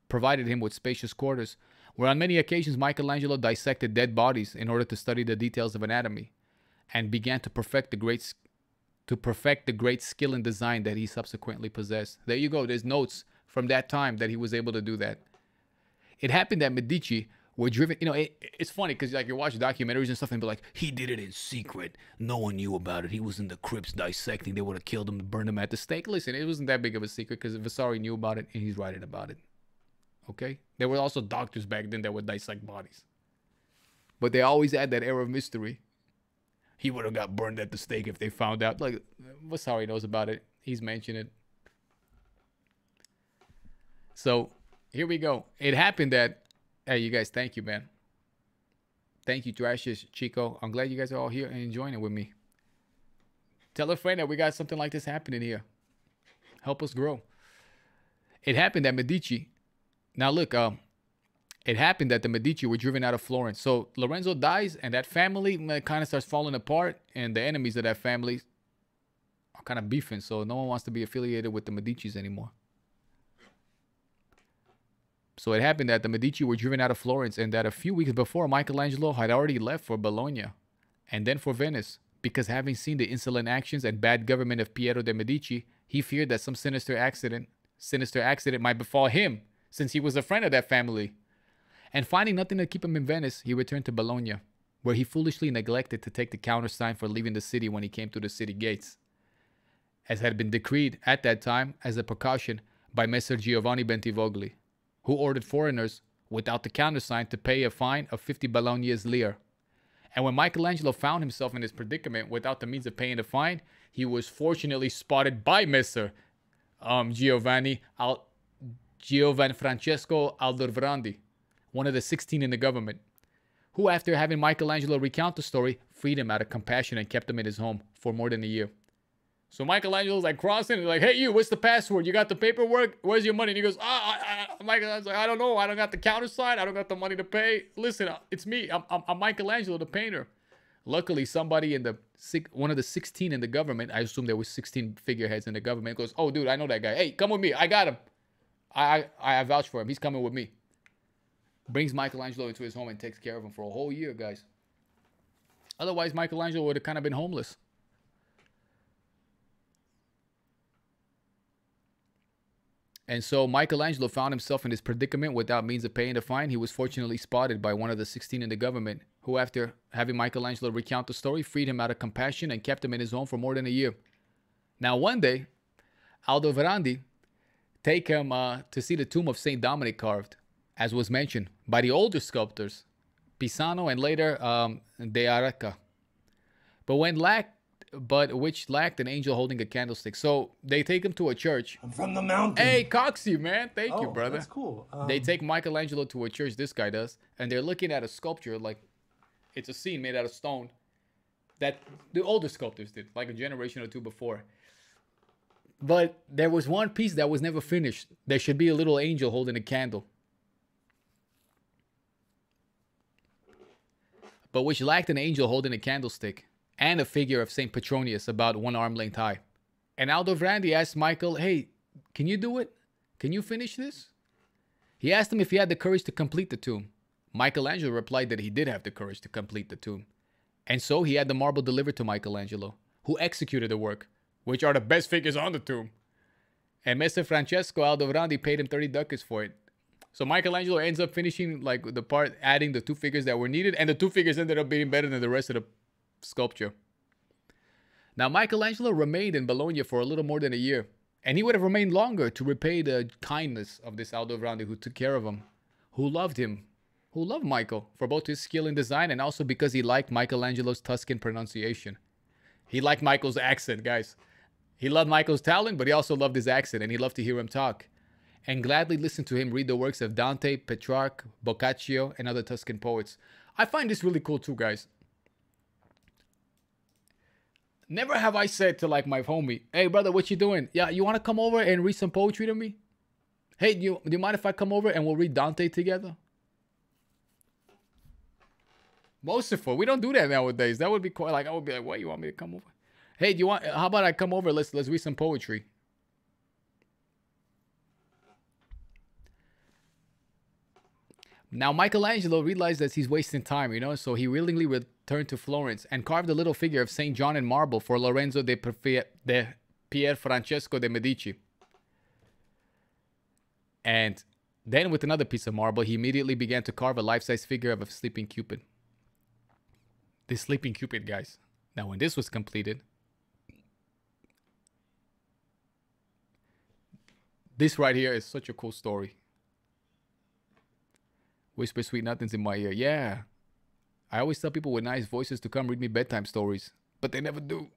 provided him with spacious quarters, where on many occasions Michelangelo dissected dead bodies in order to study the details of anatomy, and began to perfect the great skill and design that he subsequently possessed. There you go. There's notes from that time that he was able to do that. It happened that Medici were driven. It's funny because like you watch documentaries and stuff and be like, he did it in secret. No one knew about it. He was in the crypts dissecting. They would have killed him, burned him at the stake. Listen, it wasn't that big of a secret because Vasari knew about it and he's writing about it. Okay? There were also doctors back then that would dissect bodies. But they always had that air of mystery. He would have got burned at the stake if they found out. Like, Vasari knows about it. He's mentioned it. So, here we go. It happened that... Hey, you guys, thank you, man. Thank you, Thrashes, Chico. I'm glad you guys are all here and enjoying it with me. Tell a friend that we got something like this happening here. Help us grow. It happened that Medici... Now, look, it happened that the Medici were driven out of Florence. So Lorenzo dies, and that family kind of starts falling apart, and the enemies of that family are kind of beefing. So no one wants to be affiliated with the Medicis anymore. So it happened that the Medici were driven out of Florence, and that a few weeks before, Michelangelo had already left for Bologna, and then for Venice, because having seen the insolent actions and bad government of Piero de' Medici, he feared that some sinister accident might befall him, since he was a friend of that family. And finding nothing to keep him in Venice, he returned to Bologna, where he foolishly neglected to take the countersign for leaving the city when he came to the city gates, as had been decreed at that time as a precaution by Messer Giovanni Bentivogli, who ordered foreigners without the countersign to pay a fine of 50 Bolognese lire. And when Michelangelo found himself in this predicament without the means of paying the fine, he was fortunately spotted by Messer Giovanni Francesco Aldovrandi, one of the 16 in the government, who, after having Michelangelo recount the story, freed him out of compassion and kept him in his home for more than a year. So Michelangelo's like crossing, and like, hey, you, what's the password? You got the paperwork? Where's your money? And he goes, Michelangelo's like, I don't know. I don't got the countersign. I don't got the money to pay. Listen, it's me. I'm Michelangelo, the painter. Luckily, somebody in one of the 16 in the government, I assume there was 16 figureheads in the government, goes, oh, dude, I know that guy. Hey, come with me. I got him. I vouch for him. He's coming with me. Brings Michelangelo into his home and takes care of him for a whole year, guys. Otherwise, Michelangelo would have kind of been homeless. And so Michelangelo found himself in this predicament without means of paying the fine. He was fortunately spotted by one of the 16 in the government, who, after having Michelangelo recount the story, freed him out of compassion and kept him in his home for more than a year. Now, one day, Aldovrandi take him to see the tomb of St. Dominic carved, as was mentioned, by the older sculptors, Pisano and later De Araca, which lacked an angel holding a candlestick. So they take him to a church. I'm from the mountain. Hey, Coxie, man. Thank you, brother. That's cool. They take Michelangelo to a church, this guy does, and they're looking at a sculpture, like it's a scene made out of stone that the older sculptors did, like a generation or two before. But there was one piece that was never finished. There should be a little angel holding a candle, but which lacked an angel holding a candlestick and a figure of St. Petronius about 1 arm length high. And Aldovrandi asked Michael, hey, can you do it? Can you finish this? He asked him if he had the courage to complete the tomb. Michelangelo replied that he did have the courage to complete the tomb. And so he had the marble delivered to Michelangelo, who executed the work, which are the best figures on the tomb. And Messer Francesco Aldovrandi paid him 30 ducats for it. So Michelangelo ends up finishing like the part, adding the 2 figures that were needed, and the 2 figures ended up being better than the rest of the sculpture. Now, Michelangelo remained in Bologna for a little more than a year, and he would have remained longer to repay the kindness of this Aldovrandi, who took care of him, who loved Michael for both his skill in design and also because he liked Michelangelo's Tuscan pronunciation. He liked Michael's accent, guys. He loved Michael's talent, but he also loved his accent, and he loved to hear him talk, and gladly listened to him read the works of Dante, Petrarch, Boccaccio, and other Tuscan poets. I find this really cool too, guys. Never have I said to like my homie, hey brother, what you doing? Yeah, you want to come over and read some poetry to me? Hey, do you mind if I come over and we'll read Dante together? Most of it, we don't do that nowadays. That would be quite like, I would be like, what, you want me to come over? Hey, how about I come over? Let's read some poetry. Now, Michelangelo realized that he's wasting time, you know, so he willingly returned to Florence and carved a little figure of St. John in marble for Lorenzo de Pier Francesco de Medici. And then with another piece of marble, he immediately began to carve a life-size figure of a sleeping Cupid. This sleeping Cupid, guys. Now, when this was completed, this right here is such a cool story. Whisper sweet nothings in my ear. Yeah. I always tell people with nice voices to come read me bedtime stories, but they never do.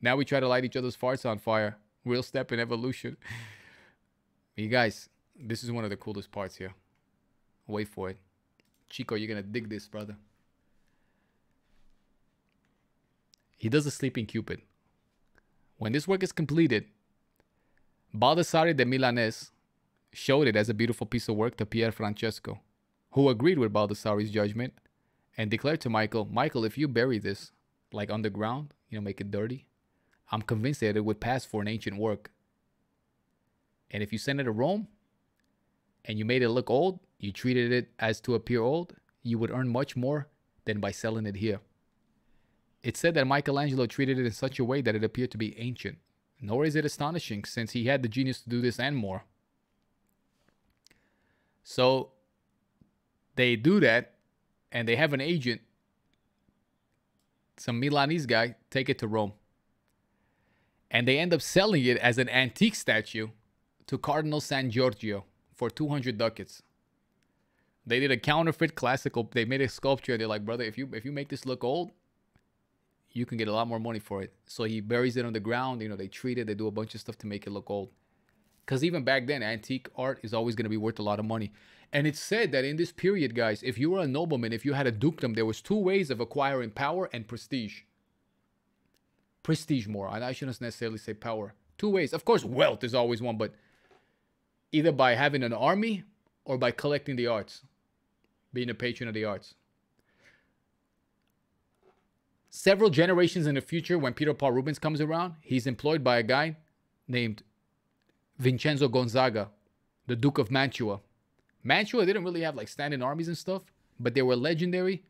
Now we try to light each other's farts on fire. Real step in evolution. You guys, this is one of the coolest parts here. Wait for it. Chico, you're going to dig this, brother. He does a sleeping Cupid. When this work is completed, Baldassare de Milanese showed it as a beautiful piece of work to Pier Francesco, who agreed with Baldassare's judgment and declared to Michael, Michael, if you bury this, like underground, you know, make it dirty, I'm convinced that it would pass for an ancient work. And if you send it to Rome and you made it look old, you treated it as to appear old, you would earn much more than by selling it here. It's said that Michelangelo treated it in such a way that it appeared to be ancient. Nor is it astonishing, since he had the genius to do this and more. So they do that, and they have an agent, some Milanese guy, take it to Rome. And they end up selling it as an antique statue to Cardinal San Giorgio for 200 ducats. They did a counterfeit classical. They made a sculpture. They're like, brother, if you make this look old, you can get a lot more money for it. So he buries it on the ground. You know, they treat it. They do a bunch of stuff to make it look old. Because even back then, antique art is always going to be worth a lot of money. And it's said that in this period, guys, if you were a nobleman, if you had a dukedom, there was two ways of acquiring power and prestige. Prestige more. I shouldn't necessarily say power. Two ways. Of course, wealth is always one, but either by having an army or by collecting the arts. Being a patron of the arts. Several generations in the future, when Peter Paul Rubens comes around, he's employed by a guy named Vincenzo Gonzaga, the Duke of Mantua. Mantua didn't really have like standing armies and stuff, but they were legendary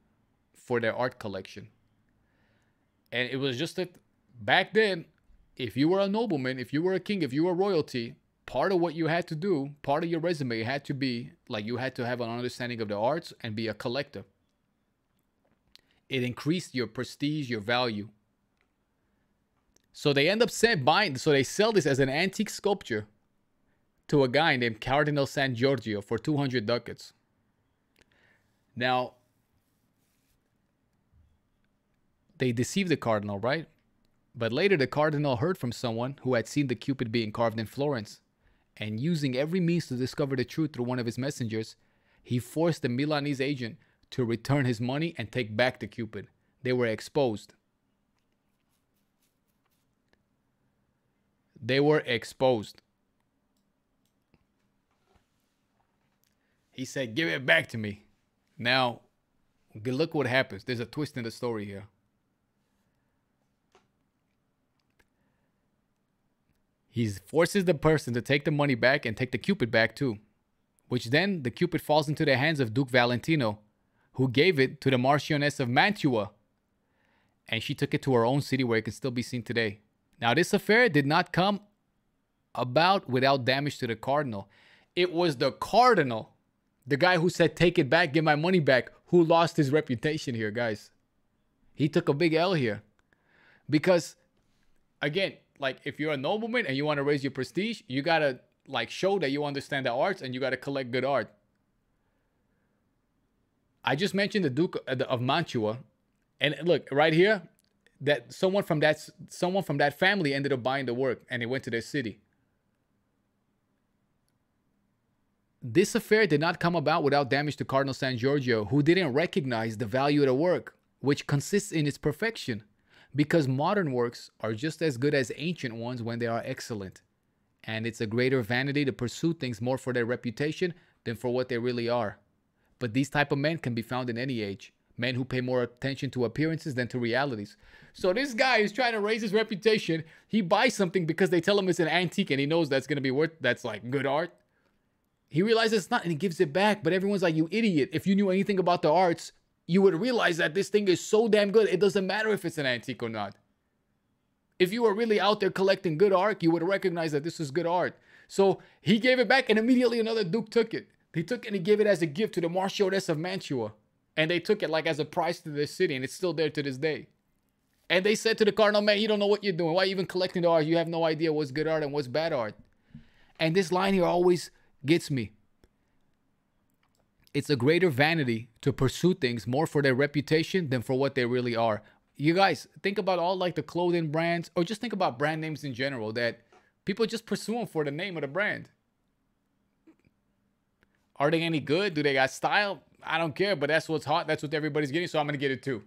for their art collection. And it was just that back then, if you were a nobleman, if you were a king, if you were royalty, part of what you had to do, part of your resume had to be, like, you had to have an understanding of the arts and be a collector. It increased your prestige, your value. So they end up buying, so they sell this as an antique sculpture to a guy named Cardinal San Giorgio for 200 ducats. Now, they deceived the cardinal, right? But later the cardinal heard from someone who had seen the Cupid being carved in Florence. And using every means to discover the truth through one of his messengers, he forced the Milanese agent to return his money and take back the Cupid. They were exposed. They were exposed. He said, give it back to me. Now, look what happens. There's a twist in the story here. He forces the person to take the money back and take the Cupid back too. Which then the Cupid falls into the hands of Duke Valentino, who gave it to the Marchioness of Mantua. And she took it to her own city where it can still be seen today. Now, this affair did not come about without damage to the cardinal. It was the cardinal, the guy who said, take it back, give my money back, who lost his reputation here, guys. He took a big L here. Because, again, like, if you're a nobleman and you want to raise your prestige, you got to, like, show that you understand the arts and you got to collect good art. I just mentioned the Duke of Mantua. And look, right here, that someone from that family ended up buying the work and it went to their city. This affair did not come about without damage to Cardinal San Giorgio, who didn't recognize the value of the work, which consists in its perfection, because modern works are just as good as ancient ones when they are excellent. And it's a greater vanity to pursue things more for their reputation than for what they really are. But these type of men can be found in any age. Men who pay more attention to appearances than to realities. So this guy is trying to raise his reputation. He buys something because they tell him it's an antique and he knows that's going to be worth, that's like good art. He realizes it's not and he gives it back. But everyone's like, you idiot. If you knew anything about the arts, you would realize that this thing is so damn good. It doesn't matter if it's an antique or not. If you were really out there collecting good art, you would recognize that this is good art. So he gave it back and immediately another duke took it. He took it and he gave it as a gift to the Marchioness of Mantua. And they took it like as a prize to their city, and it's still there to this day. And they said to the cardinal, man, you don't know what you're doing. Why are you even collecting the art? You have no idea what's good art and what's bad art. And this line here always gets me. It's a greater vanity to pursue things more for their reputation than for what they really are. You guys, think about all like the clothing brands, or just think about brand names in general, that people just pursue them for the name of the brand. Are they any good? Do they got style? I don't care, but that's what's hot. That's what everybody's getting, so I'm going to get it too.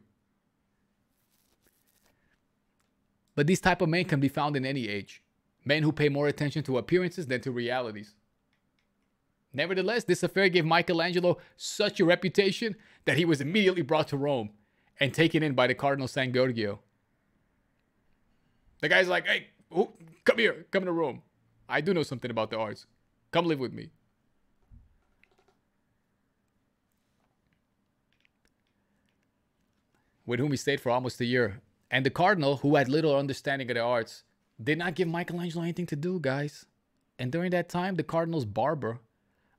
But these type of men can be found in any age. Men who pay more attention to appearances than to realities. Nevertheless, this affair gave Michelangelo such a reputation that he was immediately brought to Rome and taken in by the Cardinal San Giorgio. The guy's like, hey, come here, come to Rome. I do know something about the arts. Come live with me. With whom he stayed for almost a year. And the cardinal, who had little understanding of the arts, did not give Michelangelo anything to do, guys. And during that time, the cardinal's barber,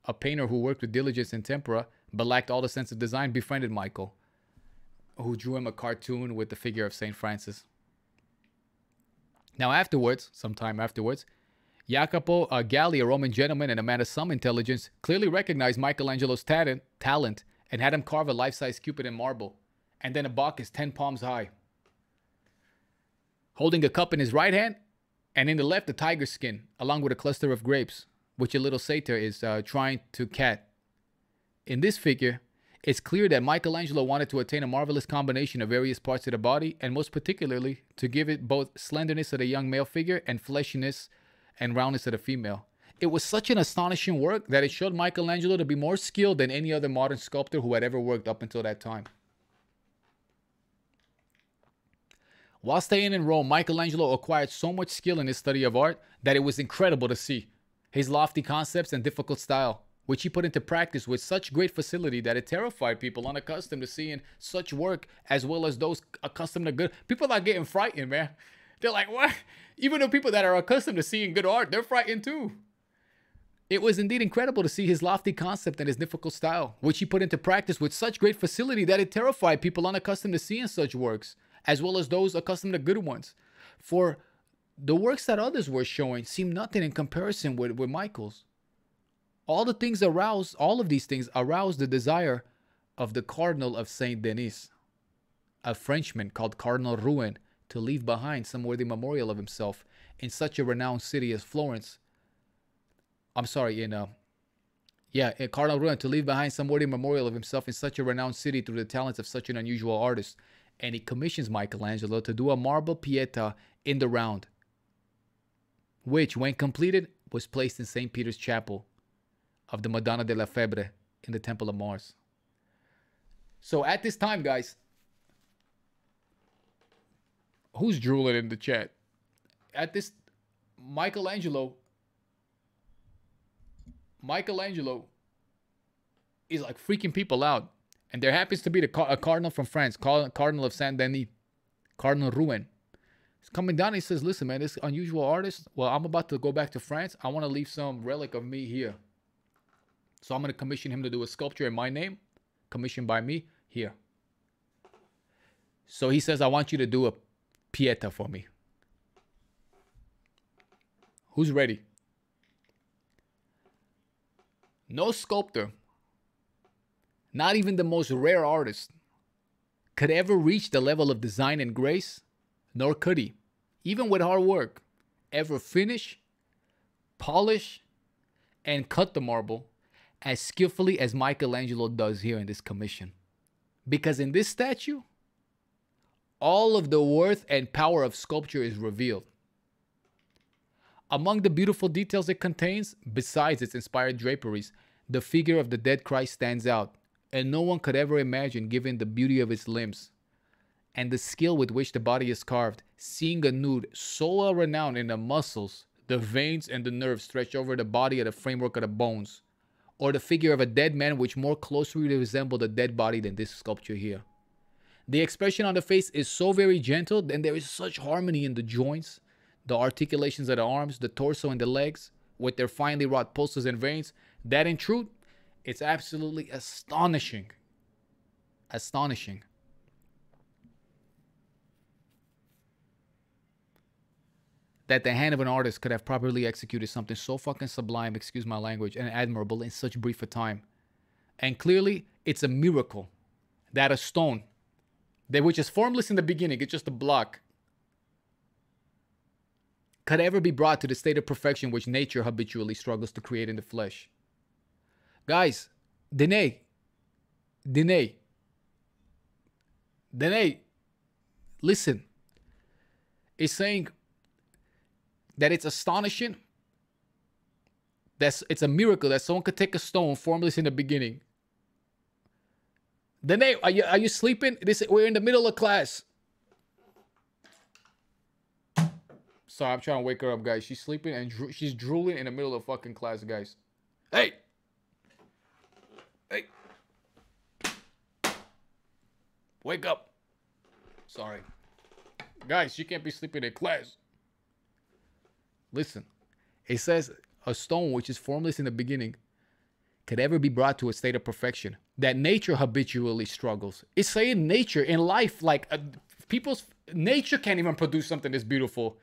a painter who worked with diligence and tempera, but lacked all the sense of design, befriended Michael, who drew him a cartoon with the figure of St. Francis. Now afterwards, sometime afterwards, Jacopo Galli, a Roman gentleman and a man of some intelligence, clearly recognized Michelangelo's talent and had him carve a life-size Cupid in marble, and then a Bacchus 10 palms high, holding a cup in his right hand, and in the left a tiger skin, along with a cluster of grapes, which a little satyr is trying to cat. In this figure, it's clear that Michelangelo wanted to attain a marvelous combination of various parts of the body, and most particularly, to give it both slenderness of the young male figure and fleshiness and roundness of the female. It was such an astonishing work that it showed Michelangelo to be more skilled than any other modern sculptor who had ever worked up until that time. While staying in Rome, Michelangelo acquired so much skill in his study of art that it was incredible to see. His lofty concepts and difficult style, which he put into practice with such great facility that it terrified people unaccustomed to seeing such work, as well as those accustomed to good. People are getting frightened, man. They're like, what? Even the people that are accustomed to seeing good art, they're frightened too. It was indeed incredible to see his lofty concept and his difficult style, which he put into practice with such great facility that it terrified people unaccustomed to seeing such works, as well as those accustomed to good ones. For the works that others were showing seemed nothing in comparison with Michael's. All of these things aroused the desire of the Cardinal of Saint Denis, a Frenchman called Cardinal Rouen, to leave behind some worthy memorial of himself in such a renowned city as Florence. Cardinal Rouen to leave behind some worthy memorial of himself in such a renowned city through the talents of such an unusual artist. And he commissions Michelangelo to do a marble Pietà in the round, which, when completed, was placed in St. Peter's Chapel of the Madonna della Febbre in the Temple of Mars. So at this time, guys, who's drooling in the chat? At this, Michelangelo is like freaking people out. And there happens to be a cardinal from France, Cardinal of Saint Denis, Cardinal Rouen. He's coming down and he says, listen, man, this unusual artist, well, I'm about to go back to France. I want to leave some relic of me here. So I'm going to commission him to do a sculpture in my name, commissioned by me, here. So he says, I want you to do a Pietà for me. Who's ready? No sculptor, not even the most rare artist, could ever reach the level of design and grace, nor could he, even with hard work, ever finish, polish, and cut the marble as skillfully as Michelangelo does here in this commission. Because in this statue, all of the worth and power of sculpture is revealed. Among the beautiful details it contains, besides its inspired draperies, the figure of the dead Christ stands out, and no one could ever imagine, given the beauty of its limbs and the skill with which the body is carved, seeing a nude so well renowned in the muscles, the veins, and the nerves stretched over the body of the framework of the bones, or the figure of a dead man which more closely resembled a dead body than this sculpture here. The expression on the face is so very gentle, and there is such harmony in the joints, the articulations of the arms, the torso, and the legs, with their finely wrought pulses and veins, that in truth, it's absolutely astonishing. Astonishing. That the hand of an artist could have properly executed something so fucking sublime, excuse my language, and admirable in such brief a time. And clearly, it's a miracle that a stone, that which is formless in the beginning, it's just a block, could ever be brought to the state of perfection which nature habitually struggles to create in the flesh. Guys, Dene, listen. It's saying that it's astonishing. It's a miracle that someone could take a stone formless in the beginning. Dene, are you sleeping? We're in the middle of class. Sorry, I'm trying to wake her up, guys. She's sleeping and she's drooling in the middle of fucking class, guys. Hey! Hey! Wake up. Sorry. Guys, she can't be sleeping in class. Listen. It says a stone which is formless in the beginning could ever be brought to a state of perfection that nature habitually struggles. It's saying nature in life, like people's nature can't even produce something this beautiful.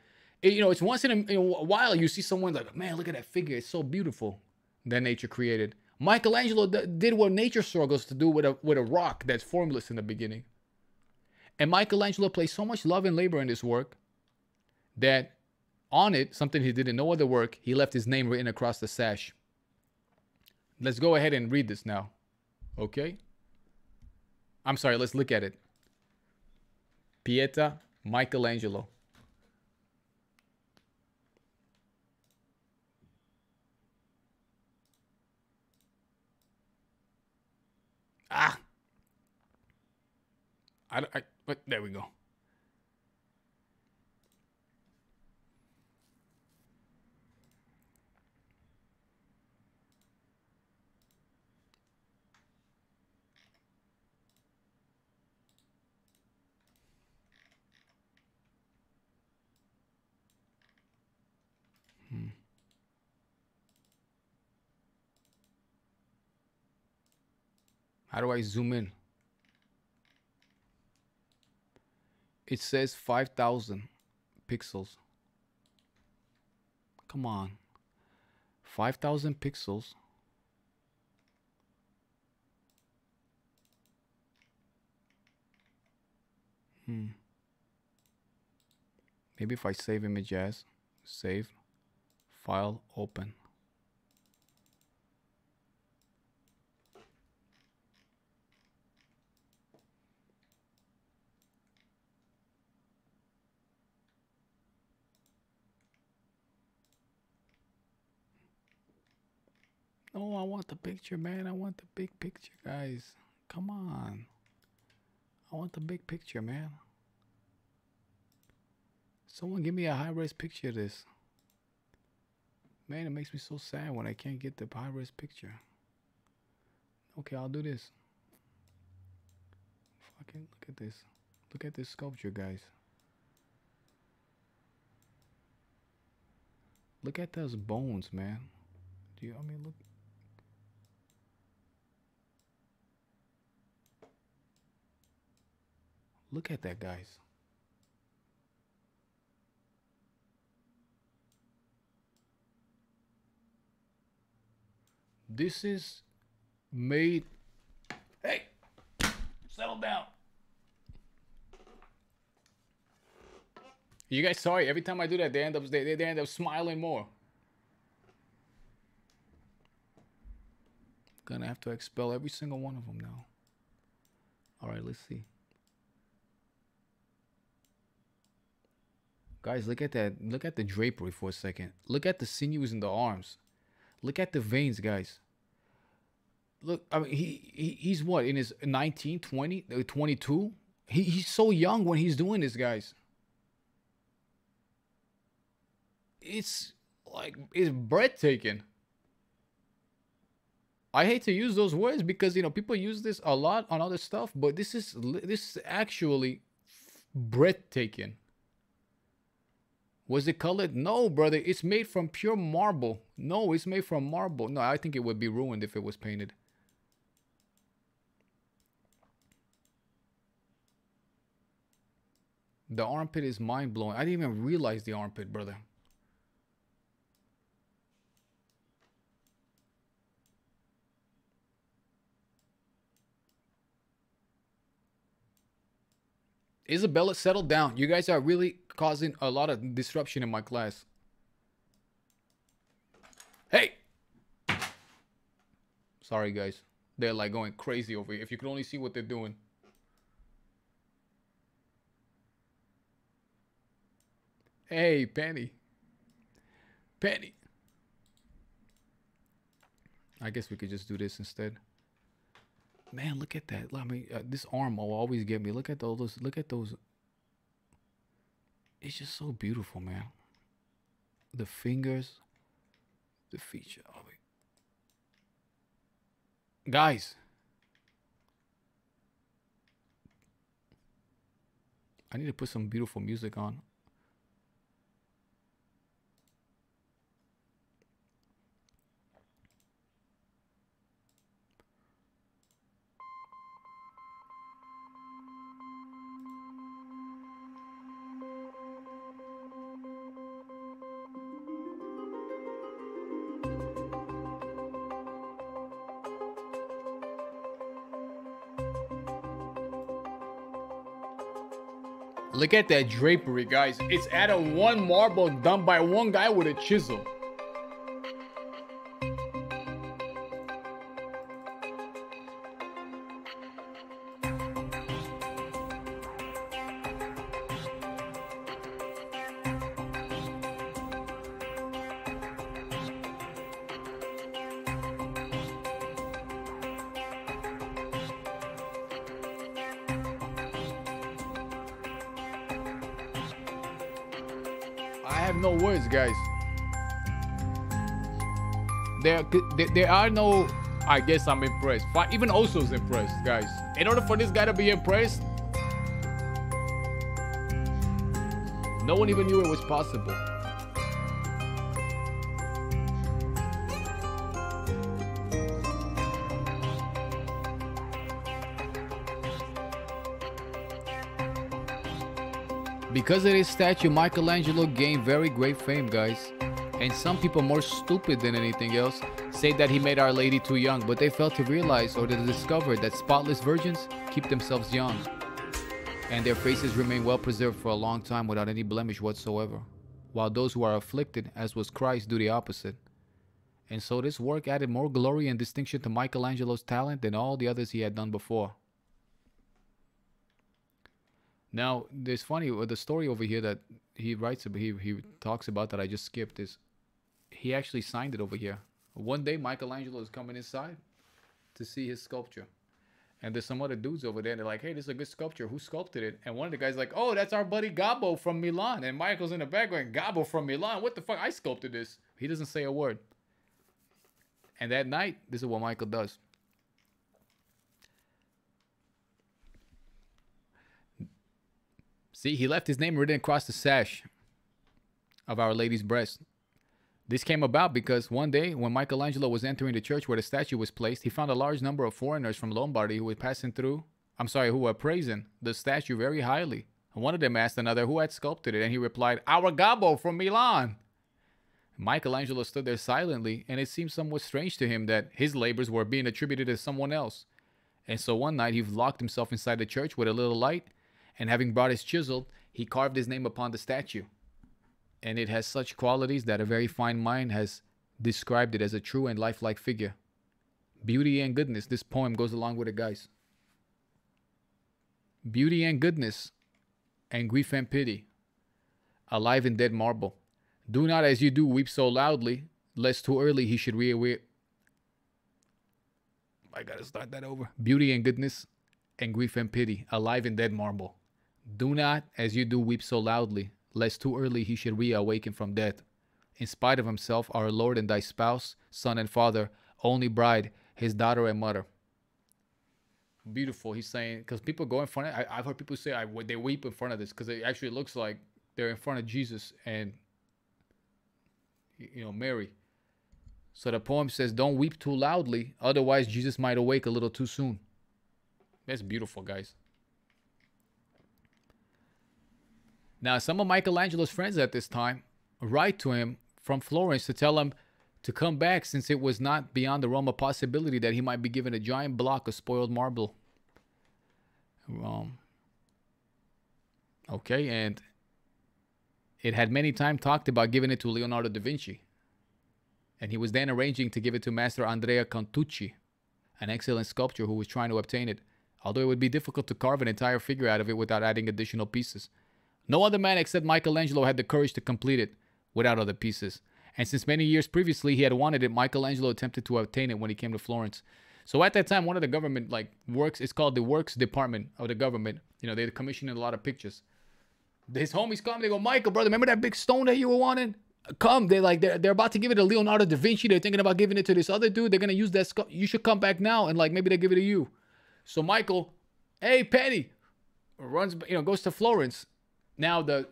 It's once in a while you see someone like, man, look at that figure. It's so beautiful that nature created. Michelangelo did what nature struggles to do with a rock that's formless in the beginning. And Michelangelo placed so much love and labor in this work that on it, something he did in no other work, he left his name written across the sash. Let's go ahead and read this now. Okay? I'm sorry, let's look at it. Pieta Michelangelo. But there we go. How do I zoom in? It says 5,000 pixels. Come on. 5,000 pixels. Maybe if I save image as, save, file, open. No, I want the picture, man. I want the big picture, guys. Come on. I want the big picture, man. Someone give me a high-res picture of this. Man, it makes me so sad when I can't get the high-res picture. Okay, I'll do this. Fucking look at this. Look at this sculpture, guys. Look at those bones, man. Look. Look at that, guys. This is made. Hey, settle down. You guys sorry? Every time I do that, they end up smiling more. Gonna have to expel every single one of them now. All right, let's see. Guys, look at that. Look at the drapery for a second. Look at the sinews in the arms. Look at the veins, guys. Look, I mean, he's what, in his 19, 20, 22? He's so young when he's doing this, guys. It's breathtaking. I hate to use those words because people use this a lot on other stuff, but this is actually breathtaking. Was it colored? No, brother. It's made from pure marble. No, it's made from marble. No, I think it would be ruined if it was painted. The armpit is mind-blowing. I didn't even realize the armpit, brother. Isabella, settle down. You guys are really causing a lot of disruption in my class. Hey! Sorry, guys. They're like going crazy over here. If you could only see what they're doing. Hey, Penny. Penny. I guess we could just do this instead. Man, look at that. I mean, this arm will always get me. Look at those. Look at those. It's just so beautiful, man. The fingers, the feature of it. Guys, I need to put some beautiful music on. Look at that drapery, guys. It's out of one marble done by one guy with a chisel. I have no words, guys. There are no. I guess I'm impressed. Even Oso's impressed, guys. In order for this guy to be impressed, no one even knew it was possible. Because of this statue, Michelangelo gained very great fame, guys. And some people more stupid than anything else say that he made Our Lady too young, but they failed to realize or to discover that spotless virgins keep themselves young. And their faces remain well preserved for a long time without any blemish whatsoever. While those who are afflicted, as was Christ, do the opposite. And so this work added more glory and distinction to Michelangelo's talent than all the others he had done before. Now, there's funny with the story over here that he writes about, he talks about that I just skipped is he actually signed it over here. One day Michelangelo is coming inside to see his sculpture. And there's some other dudes over there and they're like, hey, this is a good sculpture. Who sculpted it? And one of the guys like, oh, that's our buddy Gabo from Milan. And Michael's in the back going, Gabo from Milan? What the fuck? I sculpted this. He doesn't say a word. And that night, this is what Michael does. See, he left his name written across the sash of Our Lady's breast. This came about because one day when Michelangelo was entering the church where the statue was placed, he found a large number of foreigners from Lombardy who were passing through, who were praising the statue very highly. And one of them asked another who had sculpted it, and he replied, our Gabo from Milan. Michelangelo stood there silently, and it seemed somewhat strange to him that his labors were being attributed to someone else. And so one night he locked himself inside the church with a little light, and having brought his chisel, he carved his name upon the statue. And it has such qualities that a very fine mind has described it as a true and lifelike figure. Beauty and goodness. This poem goes along with it, guys. Beauty and goodness, and grief and pity, alive in dead marble. Do not as you do weep so loudly, lest too early he should reawake. I gotta start that over. Beauty and goodness, and grief and pity, alive in dead marble. Do not, as you do, weep so loudly, lest too early he should reawaken from death. In spite of himself, our Lord and thy spouse, son and father, only bride, his daughter and mother. Beautiful. He's saying, because people go in front of, I've heard people say they weep in front of this because it actually looks like they're in front of Jesus and, Mary. So the poem says, don't weep too loudly, otherwise Jesus might awake a little too soon. That's beautiful, guys. Now, some of Michelangelo's friends at this time write to him from Florence to tell him to come back, since it was not beyond the realm of possibility that he might be given a giant block of spoiled marble. Okay, and it had many times talked about giving it to Leonardo da Vinci. And he was then arranging to give it to Master Andrea Contucci, an excellent sculptor who was trying to obtain it, although it would be difficult to carve an entire figure out of it without adding additional pieces. No other man except Michelangelo had the courage to complete it without other pieces. And since many years previously he had wanted it, Michelangelo attempted to obtain it when he came to Florence. So at that time, one of the government works, it's called the Works Department of the government. They commissioned a lot of pictures. His homies come, they go, Michael, brother, remember that big stone that you were wanting? Come, they're about to give it to Leonardo da Vinci. They're thinking about giving it to this other dude. They're gonna use that. You should come back now, and maybe they give it to you. So Michael, hey Penny, runs, goes to Florence. Now the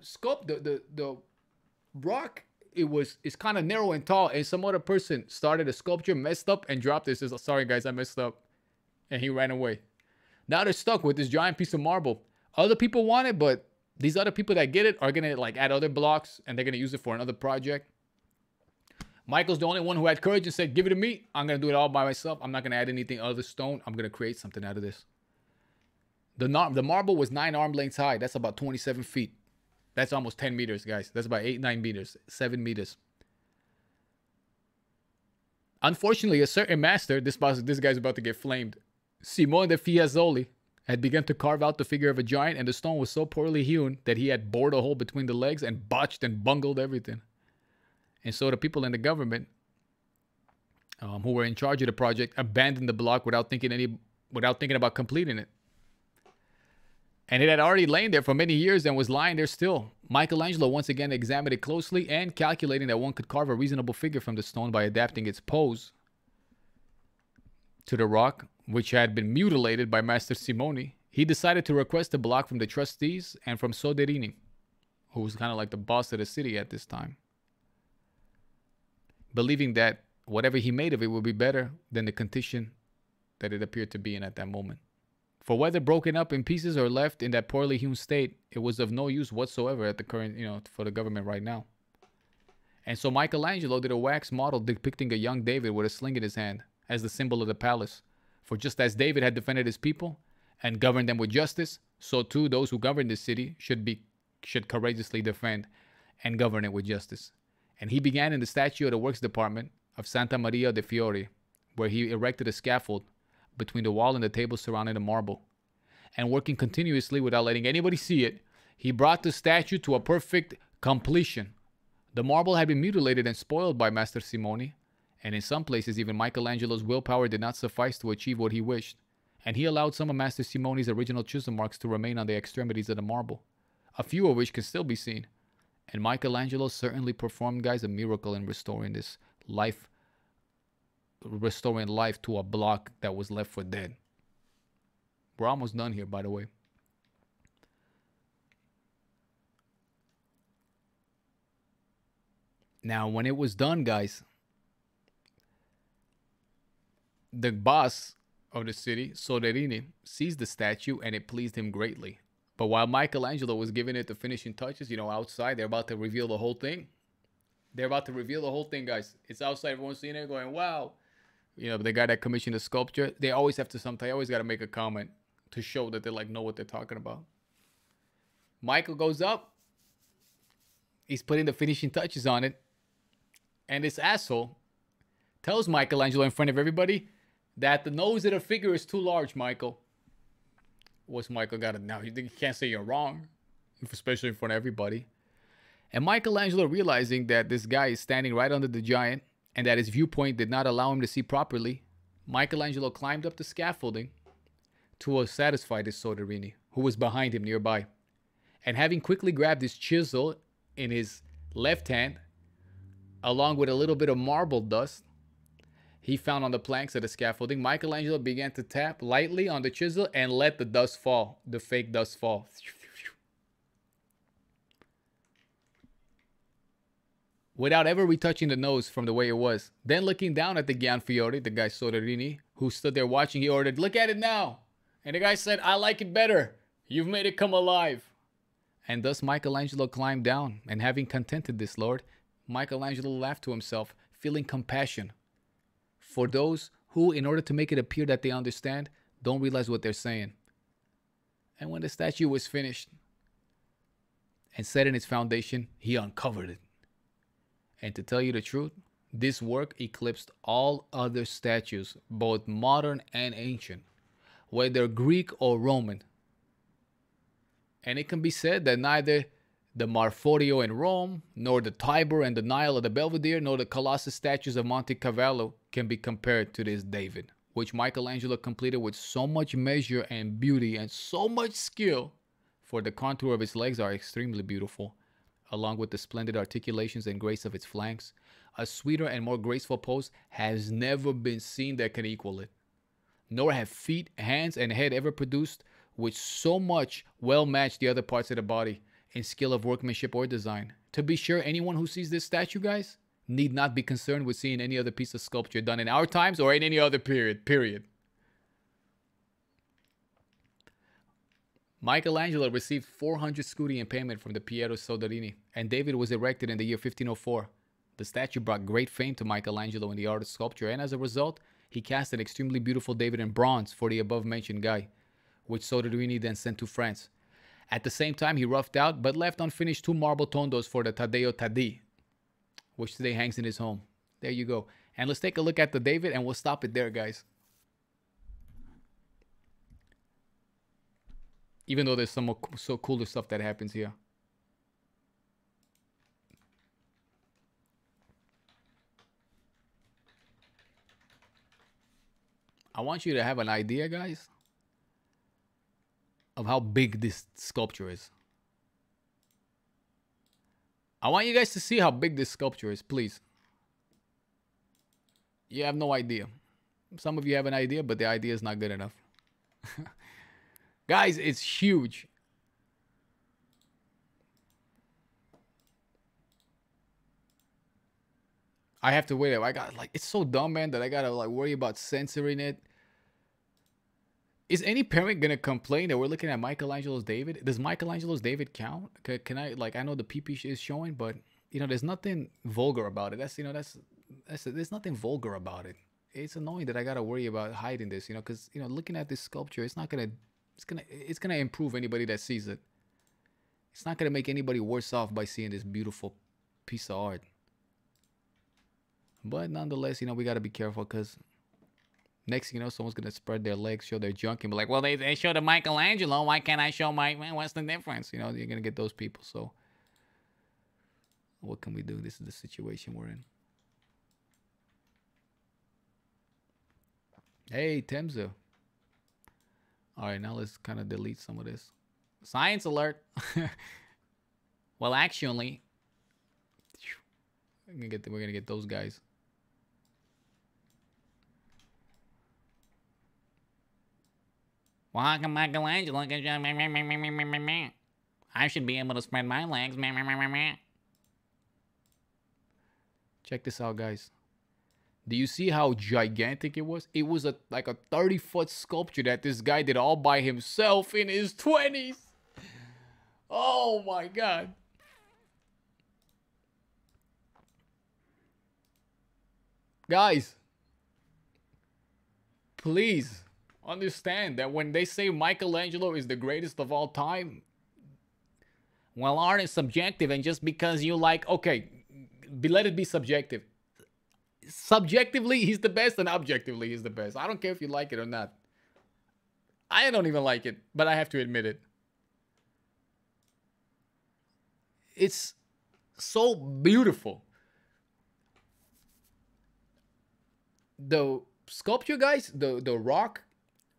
rock, it's kind of narrow and tall, and some other person started a sculpture, messed up, and dropped it. Says, sorry guys, I messed up, and he ran away. Now they're stuck with this giant piece of marble. Other people want it, but these other people that get it are gonna add other blocks, and they're gonna use it for another project. Michael's the only one who had courage and said, give it to me. I'm gonna do it all by myself. I'm not gonna add anything other stone. I'm gonna create something out of this. The marble was 9 arm lengths high. That's about 27 feet. That's almost 10 meters, guys. That's about 8-9 meters, 7 meters. Unfortunately, a certain master, this guy's about to get flamed, Simone de Fiesoli, had begun to carve out the figure of a giant, and the stone was so poorly hewn that he had bored a hole between the legs and botched and bungled everything. And so the people in the government who were in charge of the project abandoned the block without thinking about completing it. And it had already lain there for many years and was lying there still. Michelangelo once again examined it closely, and calculating that one could carve a reasonable figure from the stone by adapting its pose to the rock, which had been mutilated by Master Simone, he decided to request a block from the trustees and from Soderini, who was kind of like the boss of the city at this time, believing that whatever he made of it would be better than the condition that it appeared to be in at that moment. For whether broken up in pieces or left in that poorly hewn state, it was of no use whatsoever at the current, for the government right now. And so Michelangelo did a wax model depicting a young David with a sling in his hand as the symbol of the palace. For just as David had defended his people and governed them with justice, so too those who govern the city should courageously defend and govern it with justice. And he began in the statue of the Works Department of Santa Maria de' Fiori, where he erected a scaffold between the wall and the table surrounding the marble. And working continuously without letting anybody see it, he brought the statue to a perfect completion. The marble had been mutilated and spoiled by Master Simone, and in some places even Michelangelo's willpower did not suffice to achieve what he wished, and he allowed some of Master Simone's original chisel marks to remain on the extremities of the marble, a few of which can still be seen. And Michelangelo certainly performed, guys, a miracle in restoring life to a block that was left for dead. We're almost done here, by the way. Now, when it was done, guys, the boss of the city, Soderini, sees the statue and it pleased him greatly. But while Michelangelo was giving it the finishing touches, outside, they're about to reveal the whole thing. Guys. It's outside. Everyone's seeing it going, wow. The guy that commissioned the sculpture, they always have to sometimes, always got to make a comment to show that they know what they're talking about. Michael goes up. He's putting the finishing touches on it. And this asshole tells Michelangelo in front of everybody that the nose of the figure is too large, Michael. What's Michael got it now? You can't say you're wrong, especially in front of everybody. And Michelangelo, realizing that this guy is standing right under the giant and that his viewpoint did not allow him to see properly, Michelangelo climbed up the scaffolding to satisfy this Soderini, who was behind him nearby. And having quickly grabbed his chisel in his left hand, along with a little bit of marble dust, he found on the planks of the scaffolding. Michelangelo began to tap lightly on the chisel and let the dust fall, the fake dust fall. Without ever retouching the nose from the way it was. Then looking down at the Gianfiore, the guy Soderini, who stood there watching, he ordered, "Look at it now." And the guy said, "I like it better. You've made it come alive." And thus Michelangelo climbed down, and having contented this lord, Michelangelo laughed to himself, feeling compassion for those who, in order to make it appear that they understand, don't realize what they're saying. And when the statue was finished and set in its foundation, he uncovered it. And to tell you the truth, this work eclipsed all other statues, both modern and ancient, whether Greek or Roman. And it can be said that neither the Marforio in Rome, nor the Tiber and the Nile of the Belvedere, nor the Colossus statues of Monte Cavallo can be compared to this David, which Michelangelo completed with so much measure and beauty and so much skill, for the contour of its legs are extremely beautiful, along with the splendid articulations and grace of its flanks. A sweeter and more graceful pose has never been seen that can equal it. Nor have feet, hands, and head ever produced which so much well match the other parts of the body in skill of workmanship or design. To be sure, anyone who sees this statue, guys, need not be concerned with seeing any other piece of sculpture done in our times or in any other period. Michelangelo received 400 scudi in payment from the Piero Soderini, and David was erected in the year 1504. The statue brought great fame to Michelangelo in the art of sculpture, and as a result, he cast an extremely beautiful David in bronze for the above-mentioned guy, which Soderini then sent to France. At the same time, he roughed out, but left unfinished 2 marble tondos for the Taddeo Taddi, which today hangs in his home. There you go. And let's take a look at the David, and we'll stop it there, guys. Even though there's some more so cooler stuff that happens here. I want you to have an idea, guys, of how big this sculpture is. I want you guys to see how big this sculpture is, please. You have no idea. Some of you have an idea, but the idea is not good enough. Guys, it's huge. I have to wait. I got it's so dumb, man, that I gotta worry about censoring it. Is any parent gonna complain that we're looking at Michelangelo's David? Does Michelangelo's David count? Can I I know the PP is showing, but there's nothing vulgar about it. There's nothing vulgar about it. It's annoying that I gotta worry about hiding this, because looking at this sculpture, it's gonna improve anybody that sees it. It's not gonna make anybody worse off by seeing this beautiful piece of art. But nonetheless, we gotta be careful, because next thing someone's gonna spread their legs, show their junk, and be like, well, they showed the Michelangelo, why can't I show what's the difference? You're gonna get those people. So what can we do? This is the situation we're in. Hey, Temza. All right, now let's kind of delete some of this. Science alert. Well, actually, we're gonna get those guys. Well, how come Michelangelo can show? I should be able to spread my legs. Check this out, guys. Do you see how gigantic it was? It was like a 30-foot sculpture that this guy did all by himself in his 20s. Oh my God. Guys, please understand that when they say Michelangelo is the greatest of all time, well, art is subjective, and just because you okay, let it be subjective. Subjectively, he's the best, and objectively, he's the best. I don't care if you like it or not. I don't even like it, but I have to admit it. It's so beautiful. The sculpture, guys, the rock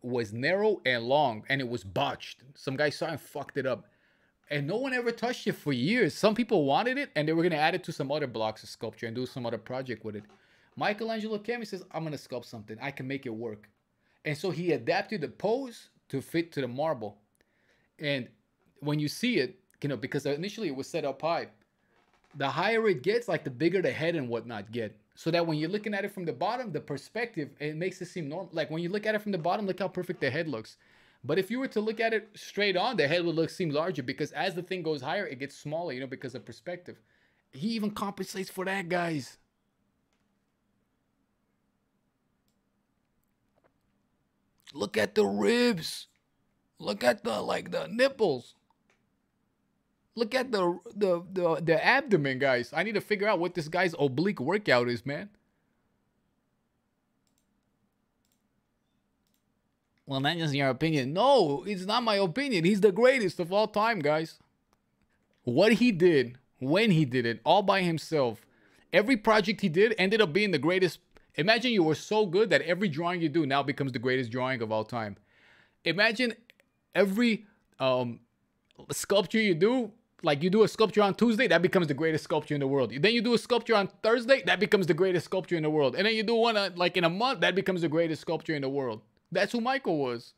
was narrow and long, and it was botched. Some guy saw and fucked it up. And no one ever touched it for years. Some people wanted it, and they were going to add it to some other blocks of sculpture and do some other project with it. Michelangelo came and says, I'm gonna sculpt something. I can make it work. And so he adapted the pose to fit to the marble. And when you see it, because initially it was set up high, the higher it gets, like the bigger the head and whatnot get. So that when you're looking at it from the bottom, the perspective, it makes it seem normal. Like when you look at it from the bottom, look how perfect the head looks. But if you were to look at it straight on, the head would seem larger because as the thing goes higher, it gets smaller, because of perspective. He even compensates for that, guys. Look at the ribs. Look at the nipples. Look at the abdomen, guys. I need to figure out what this guy's oblique workout is, man. Well, that's just your opinion. No, it's not my opinion. He's the greatest of all time, guys. What he did, when he did it, all by himself. Every project he did ended up being the greatest. Imagine you were so good that every drawing you do now becomes the greatest drawing of all time. Imagine every sculpture you do, like you do a sculpture on Tuesday, that becomes the greatest sculpture in the world. Then you do a sculpture on Thursday, that becomes the greatest sculpture in the world. And then you do one like in a month, that becomes the greatest sculpture in the world. That's who Michael was.